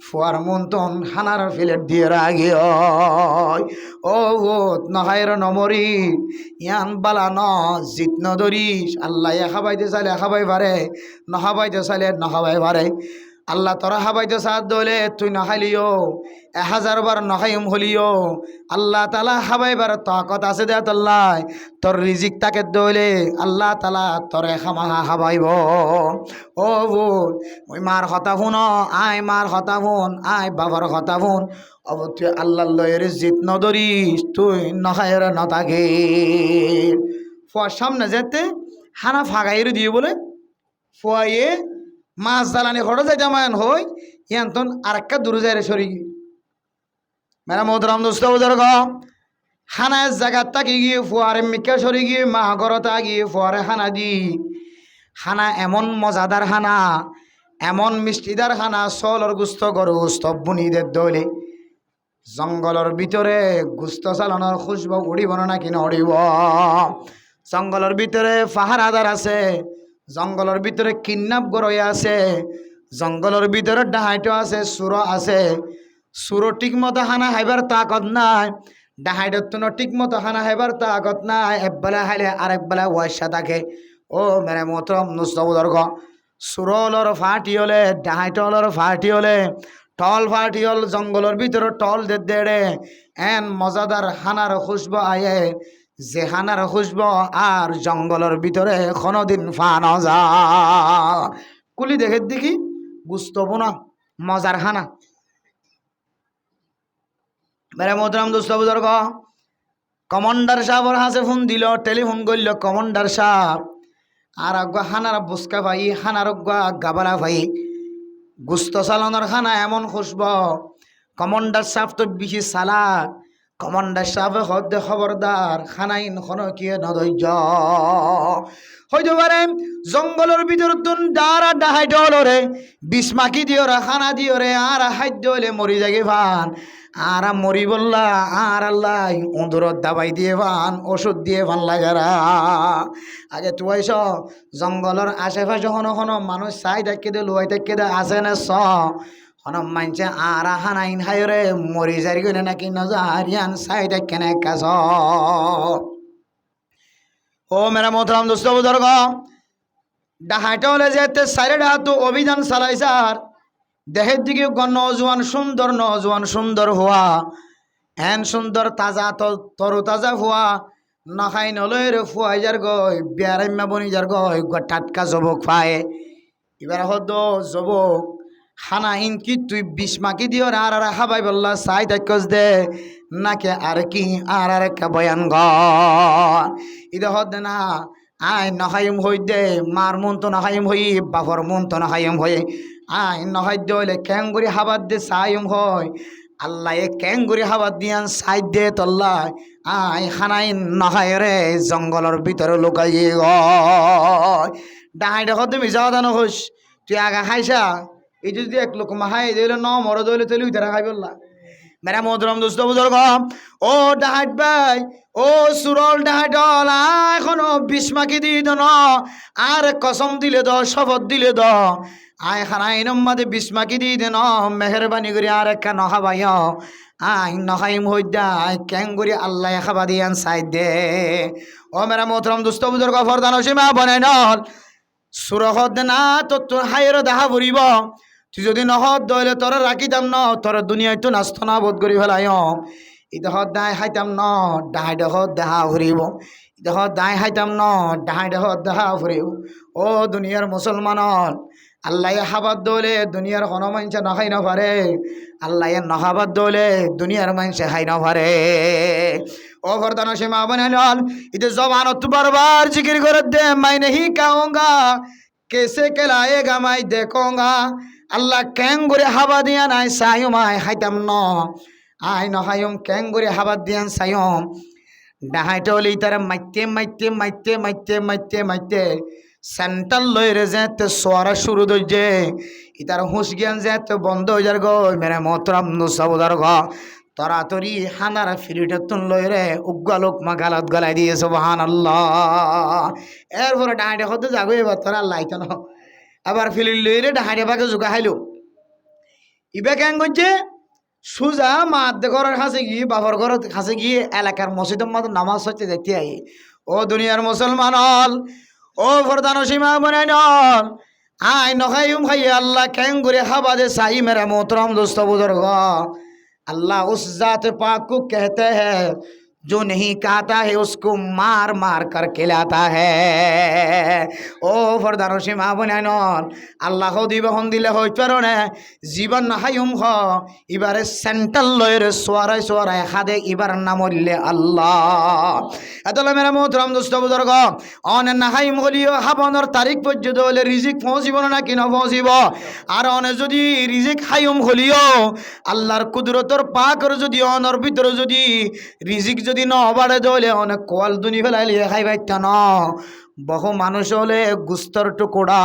ফুয়ার মন্তন হানার ফিলেট দিয়ে রাগি ও নহাইর নমরি ইয়ান বালা ন জিত নদরিস আল্লাহ খাবাইতে চাইলে খাবাই পারে নখাবাইতে চাইলে নখাবাই পারে। আল্লাহ তোরা হাবাইতে সাথ দলে তুই নখাইলিও 1000 বার নখাইম হলিও আল্লাহ তালা হাবাইবার তাকত আছে দে আল্লাহ তোর রিজিক তাকে দলে আল্লাহ তালা তোরে খামাহা হাবাইব। ও বোন ওই মার কথা শুন আয় মার কথা শুন আয় বাবার কথা শুন অব তুই আল্লাহ লয়ের জিত নদরিস তুই নখাইর নতাকে ফুয়ার সামনে যেতে হানা ফাঁকাইরে দিয়ে বলে ফুয়াইয়ে মাছ জ্বালানি খড়ো যাইতে মায়ন হই ইয়ান তন আর একটা দূরে যায় রে সরি মেরা মোহতরাম দোস্ত বুজুর্গ হানায় জায়গার তাকি গিয়ে ফুয়ারে মিকা সরি গিয়ে মা ঘরতা গিয়ে ফুয়ারে হানা দি হানা এমন মজাদার হানা এমন মিষ্টিদার হানা চলর গুস্ত গরু গুস্ত বুনিদের দইলে জঙ্গলের ভিতরে গুস্ত চালানোর খুশব উড়িব না কিনা উড়িব। জঙ্গলের ভিতরে পাহারাদার আছে জঙ্গলের ভিতরে কিডন্যাপ গরই আছে জঙ্গলের ভিতরে ডাহাইটো আছে সুর আছে সুর ঠিক মতো হানা হাইবার তাকত নাই ডাহাইটোর তো ঠিক মতো হানা হাইবার তাকত নাই একবেলা হাইলে আরেক বেলা ওয়াইসা থাকে। ও মেরে মতরম নুস্তবুদর্গ সুরলর ফাটি হলে ডাহাইটলর ফাটি হলে টল ফাটি হল জঙ্গলের ভিতরে টল দেড়ে এন মজাদার হানার খুশব আয়ে যে হানার খুশব আর জঙ্গলের ভিতরে কোনোদিন ফানো যা কুলি দেখে দেখি গুস্তব না মজার হানা। মেরে মোহতরাম দোস্ত বুজুর্গ কমান্ডার সাহেবর হাসে ফোন দিল টেলিফোন করল কমান্ডার সাহেব আর আগুয়া হানার বুসকা ভাই হানার আগুয়া গাবালা ভাই গুস্ত চালানোর খানা এমন খুশব কমান্ডার সাহেব তো বেশি সালাক কমান্ডার সাহেব হদ্দে খবরদার খানাইন খন কি নধৈর্য হইতে পারে জঙ্গলের ভিতর তুন ডারা ডাহাই ডলরে বিষ মাখি দিও রে খানা দিও রে আর হাইদ্য হইলে মরি যাগে ভান আর মরি বললা আর আল্লাহ উঁদুরত দাবাই দিয়ে ভান ওষুধ দিয়ে ভান লাগারা আগে তুয়াইছ জঙ্গলের আশেপাশে হন হন মানুষ চাই দেখে দে লুয়াই দেখে দে আসে না স হন মানছে আর হানাইন হাইরে মরি যারি গনে নাকি নজারিয়ান চাই দেখে না কাজ ও মেরা মোহতরম দোস্ত বুজুর্গ ডাহাইটা হলে যেতে সাইরে ডাহাতো অভিযান চালাই স্যার দেহের দিকে নজওয়ান সুন্দর হওয়া এন সুন্দর তাজা তরু তাজা হওয়া নখাই নলয় রে ফুয়াই যার গয় বিয়ারাম্যা বনি যার গয় টাটকা জবক পায় এবার হতো জবক খানা ইনকি তুই 20 মাকি দিও আর হাবাই বললা চাই দেখস দে নাকে আর কি আর একটা বয়ান গর ইদে হদ না আই নখাইম হই দে মার মন তো নখাইম হই বাপর মন তো নখাইম হই আই নখাদ্য হইলে ক্যাঙ্গুরি হাবাদ দে সাইম হয় আল্লাহ এ ক্যাঙ্গুরি হাবাদ দিয়ান সাইড দে তল্লা আই খানাই নখায় রে জঙ্গলের ভিতরে লুকাই গয় ডাহাই দেখো তুমি যাওয়া দানো হইস তুই আগা খাইসা এই যদি এক লোক মাহাই দিলে ন মর দইলে তুই উইতারা খাই বললা মেরা মোহতরম দোস্ত বুজুর্গ ও ডাহাইট ভাই ও সুরল ডাহাইটল এখনো 20 মাকি দি দ ন আর কসম দিলে দ শপথ দিলে দ আয় খানাই নম্মাদে 20 মাকি দি দে ন মেহরবানি করে আর একটা নখাবাই আই নখাইম হইদা আই ক্যাঙ্গুরি আল্লাহ খাবা দিয়ান সাইড দে ও মেরা মোহতরম দোস্ত বুজুর্গ ফরদান সীমা বনে নল সুরহদ না তো তোর হাইয়ের দেখা ভরিব তুই যদি নহদ দইলে তোর রাখিতাম ন তোর দুনিয়ায় তো নাস্ত না বোধ করি ফেলাই ইদহত দায় হাইতাম ন ডাহাই ডহত দেহা ভরিব ইদহত দায় হাইতাম ন ডাহাই ডহত দেহা ভরিব ও দুনিয়ার মুসলমানল আল্লাহ হাবাদ দৌলে দুনিয়ার কোনো মানুষে নখাই ন পারে আল্লাহ নহাবাদ দৌলে দুনিয়ার মানুষে খাই ন পারে ও ভরদান সীমা বনে নল ইতে জবানত বারবার জিকির করে দে মাই नहीं खाऊंगा कैसे खिलाएगा मैं देखूंगा আল্লাহ ক্যাঙ্গুরে হাবা দিয়ান আই সায়ুম আই হাইতাম ন আই নহায়ুম ক্যাঙ্গুরে হাবা দিয়ান সায়ুম ডাহাইটলি তার মাইতে সেন্টার লইরে যেতে সোয়ারা শুরু দইছে ইতার হুঁশ জ্ঞান যেতে বন্ধ হয়ে যার গো মেরে মোহতরম নুসাবুদার গ তরাতরি হানার ফিরিটতুন লইরে উগ্গালোক মা গালত গলাই দিয়ে সুবহানাল্লাহ এরপরে ডাহাইটে হতে যাগো এবার তোরা লাইতো না আবার ফিলির লইরে ডাহাইটে পাকে জোগা খাইলো ইবে কেন করছে সুজা মাদ ঘরের কাছে গিয়ে বাবার ঘরের কাছে গিয়ে এলাকার মসজিদের মতো নামাজ হচ্ছে দেখতে আই ও দুনিয়ার মুসলমান হল ও ফরদান সীমা বনে নল আই নখাইম খাই আল্লাহ ক্যাং করে খাবা দে সাই মেরা মোহতরম দোস্ত বুজুর্গ अल्लाह उस जात पाक को कहते हैं जो नहीं खाता है उसको मार मार कर खिलाता है ও ফরদানো সীমা বনাইন আল্লাহ দিবে হন দিলে হই পারনে জীবন হায়ুম হ এবারে সেন্ট্রাল লয়ের সোয়ারাই হাদে এবার নাম হইলে আল্লাহ এতলে মেরা মোহতরম দোস্ত বুজুর্গ অন না হাইম হলিও হাবনের তারিখ পর্যন্ত হলে রিজিক পৌঁছিব না কি না পৌঁছিব আর অনে যদি রিজিক হায়ুম হলিও আল্লাহর কুদরতর পাকর যদি অনর ভিতরে যদি রিজিক যদি ন বাড়ে দলে অনেক কল দুনি ফেলাইলে খাই পাইতা ন বহু মানুষ হলে গুস্তর টুকুড়া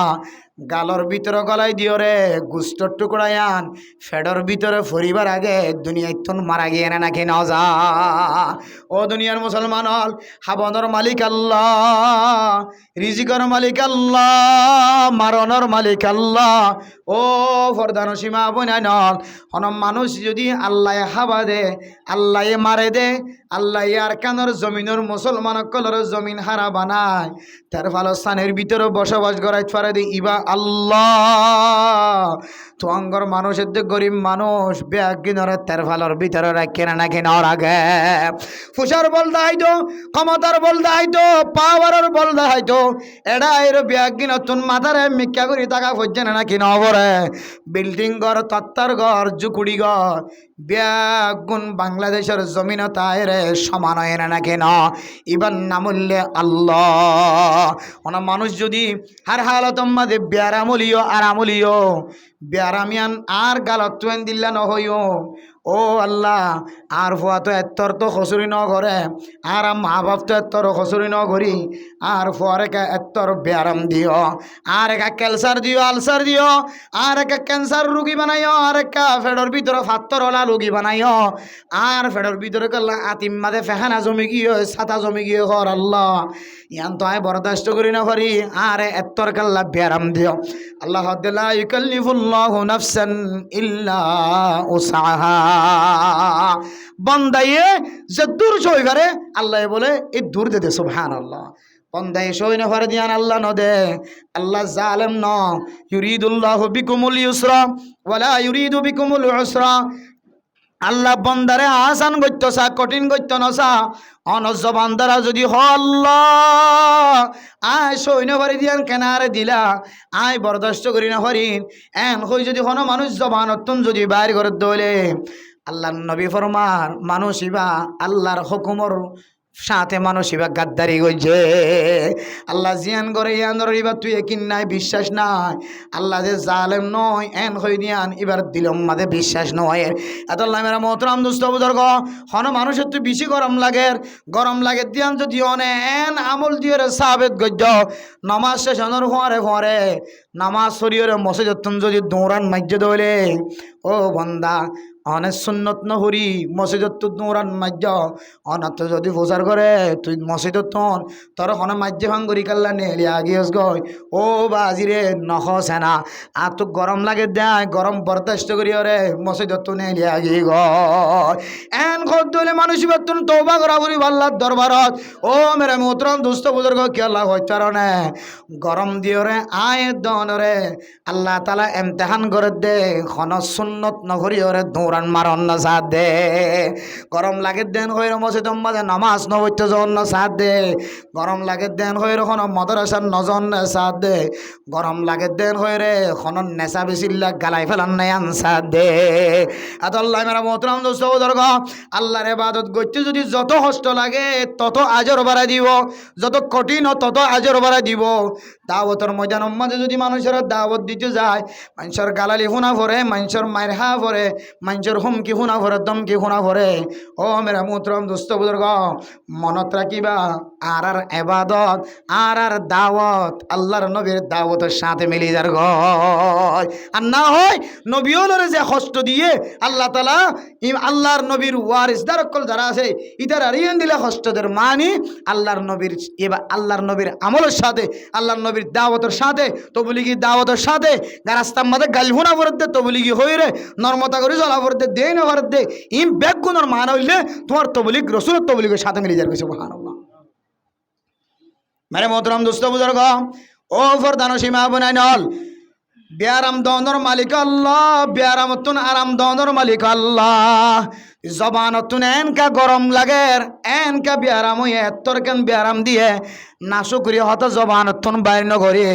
গালর ভিতরে গলাই দিও রে গুস্তর টুকুড়া আন ফেডর ভিতরে ফরিবার আগে দুনিয়ায় তুন মারা গিয়ে না নাকি না যা ও দুনিয়ার মুসলমান হল হাবনের মালিক আল্লাহ রিজিকর মালিক আল্লাহ মারণর মালিক আল্লাহ ও ফরদান সীমা বনাইনল হন মানুষ যদি আল্লাহ হাবা দে আল্লাহ মারে দে আল্লাহ আর কানর জমিনের মুসলমান কলর জমিন হারা বানায় তার ফালস্তানের ভিতরে বসবাস করাই পারে দে ইবা আল্লাহ তো অঙ্গর মানুষের যে গরিব মানুষ ব্যাগিনরে তের ফালর ভিতরে রাখে না নাকি নর আগে ফুসার বল দাইতো ক্ষমতার বল দাইতো পাওয়ারের বল দাইতো এডা এর ব্যাগিন তুন মাথারে মিক্কা করি টাকা ফজছে না নাকি নবরে বিল্ডিং ঘর তত্তার ঘর জুকুড়ি ঘর ব্যাগুন বাংলাদেশের জমিন তাইরে সমান হয় না নাকি না ইবার নামুল্লে আল্লাহ ওনা মানুষ যদি হার হালত মাঝে ব্যারামলিও আরামলিও ব্যারামিয়ান আর গালত দিল্লা নহইও ও আল্লাহ আর ফুয়া তো এত্তর তো খসুরি ন করে আর মা বাপ তো এত্তর খসুরি ন করি আর ফুয়ার একা এত্তর ব্যারাম দিও আর একা ক্যান্সার দিও আলসার দিও আর একা ক্যান্সার রুগী বানাইও আর একা ফেডর ভিতরে ফাত্তরওয়ালা রুগী বানাইও আর ফেডর ভিতরে করলা আতিম মাদে ফেহানা জমি গিয়ে ছাতা জমি গিয়ে ঘর আল্লাহ ইয়ান তো আয় বরদাস্ত করি না পারি আর এত্তর কাল্লা ব্যারাম দিও আল্লাহ লা ইউকাল্লিফুল্লাহু নাফসান ইল্লা উসআহা বন্দায়ে যে দূর সই করে আল্লাহ বলে এই দূর দে সুবহানাল্লাহ বন্দায়ে সই না পারে দিয়ান আল্লাহ ন দে আল্লাহ জালেম ন ইউরিদুল্লাহু বিকুমুল ইউসরা ওয়ালা ইউরিদু বিকুমুল উসরা আল্লাহ বন্দারে আসান গত্য সা কঠিন গত্য নসা অনজ বান্দারা যদি আল্লাহ আয় সৈন্য বাড়ি দিয়ান কেনারে দিলা আয় বরদাস্ত করি না হরিণ এন হই যদি কোনো মানুষ জবান অত্যন যদি বাইর করে দলে আল্লাহ নবী ফরমার মানুষ ইবা আল্লাহর হুকুমর সাথে মানুষ এবার গাদ্দারি করছে আল্লাহ জিয়ান করে ইয়ান এবার তুই একিন নাই বিশ্বাস নাই আল্লাহ যে জালেম নয় এন হই দিয়ান এবার দিলম মাঝে বিশ্বাস নয় এত মেরা মোহতরাম দুস্থ বুজুর্গ হন মানুষের তুই বেশি গরম লাগে দিয়ান যদি অনে এন আমল দিয়ে সাবেত গজ্য নামাজ শেষ হনর ফরে নামাজ শরীরে মসজিদ যদি দৌড়ান মাজ্য দৌলে ও বন্দা অনেক সুন্নত নহরি মসজিদত দৌড়ান মাজ্য অনাথ যদি প্রচার করে তুই মসজিদত তোর হন মাজ্য ভাঙ্গরি কাল্লা নেলি আগিয়স গয় ও বাজিরে নখ সেনা আর তো গরম লাগে দেয় গরম বরদাস্ত করি রে মসজিদত নেলি আগি গয় এন খদ্দলে মানুষ বেতন তওবা করা করি আল্লাহর দরবারত ও মেরে মোহতরম দুস্থ বুজুর্গ কি আল্লাহ হইতারনে গরম দিও রে আয় দন রে আল্লাহ তাআলা ইমতিহান করে দে খন সুন্নত নহরি রে দৌড়ান মারন না সাথ দে গরম লাগে দেন হইর মসজিদ মাঝে নামাজ নবৈত্য জন সাথ দে গরম লাগে দেন হইর খন মাদ্রাসার নজন সাথ দে গরম লাগে দেন হইরে খন নেশা বেশিল্লা গালাই ফেলান নাই সাথ দে আল্লাহ মেরা মোহতরম দোস্ত বুজুর্গ আল্লাহর ইবাদত করতে যদি যত কষ্ট লাগে তত আজর বাড়াই দিব যত কঠিন তত আজর বাড়াই দিব দাওয়াতের ময়দান মাঝে যদি মানুষের দাওয়াত দিতে যায় মানুষের গালালি শুনা ভরে মানুষের মাইরহা ভরে মানুষের হুমকি শুনা ভরে দমকি শুনা ভরে ও মেরা মোহতরম দোস্ত বুজুর্গ মনত রাখিবা আর ইবাদত আর দাওয়াত আল্লাহর নবীর দাওয়াতের সাথে মিলি যার গয় আর না হয় নবীওলরে যে কষ্ট দিয়ে আল্লাহ তাআলা আল্লাহর নবীর ওয়ারিসদার অকল যারা আছে ইতার আরিয়ান দিলে কষ্টদের মানি আল্লাহর নবীর এবার আল্লাহর নবীর আমলের সাথে আল্লাহর নবীর দাওয়াতের সাথে তবলিগি দাওয়াতের সাথে রাস্তার মধ্যে গালহুনা ভরত তবলিগি হইরে নর্মতা করে চলা ভরত দে না ভরত দে ইম ব্যাগুণর মান হইলে তোমার তবলিগ রসুলের তবলিগের সাথে মিলে যাবে সুবহানাল্লাহ মেরে মোহতরম দোস্ত বুজুর্গ ও ফরদানো সীমা বনাই নল ব্যারাম দনর মালিক আল্লাহ ব্যারামতুন আরাম দনর মালিক আল্লাহ জবানতুন এনকা গরম লাগে এনকা ব্যারাম হয়ে এত্তর কেন ব্যারাম দিয়ে নাশো করি হত জবানতুন বাইর নগরে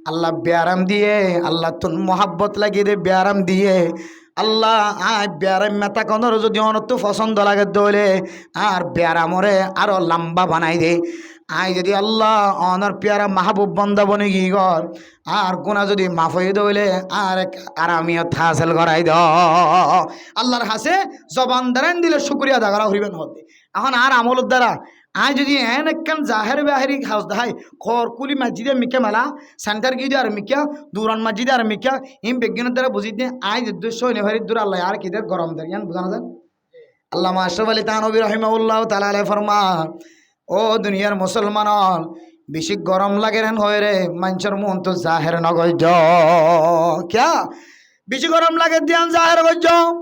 আল্লাহ ব্যারাম দিয়ে আল্লাহ তুন মোহাব্বত লাগিয়ে দে ব্যারাম দিয়ে আল্লাহ আয় ব্যারাম মেতা কনর যদি অনত পছন্দ লাগে দলে আর ব্যারামরে আরো লম্বা বানাই দে আয় যদি আল্লাহ অনর প্যারা মাহবুব বন্দা বনে গিয়ে গর আর কোনা যদি মাফ হয়ে দইলে আর আরামিয়ত হাসিল করাই দ আল্লাহর হাসে জবান দ্বারান দিলে শুকরিয়া আদা করা হইবেন হতে এখন আর আমলের দ্বারা আয় যদি এন একখান জাহের বাহেরি হাউস দেখাই খর কুলি মসজিদে মিকে মেলা সেন্টার গিয়ে আর মিকা দুরান মসজিদে আর মিকা ইম বিজ্ঞানের দ্বারা বুঝি দিয়ে আয় উদ্দেশ্য নেভারি দূর আল্লাহ আর কি গরম দেয় ইয়ান বোঝানো যায় আল্লামা আশরাফ আলী থানভী রাহিমাহুল্লাহ তাআলা আলাইহি ফরমান ও দুনিয়ার মুসলমান বেশি গরম লাগে হয় রে মানুষের মন তো জাহের নগজ ক্যা বেশি গরম লাগে দিয়ান জাহের গজ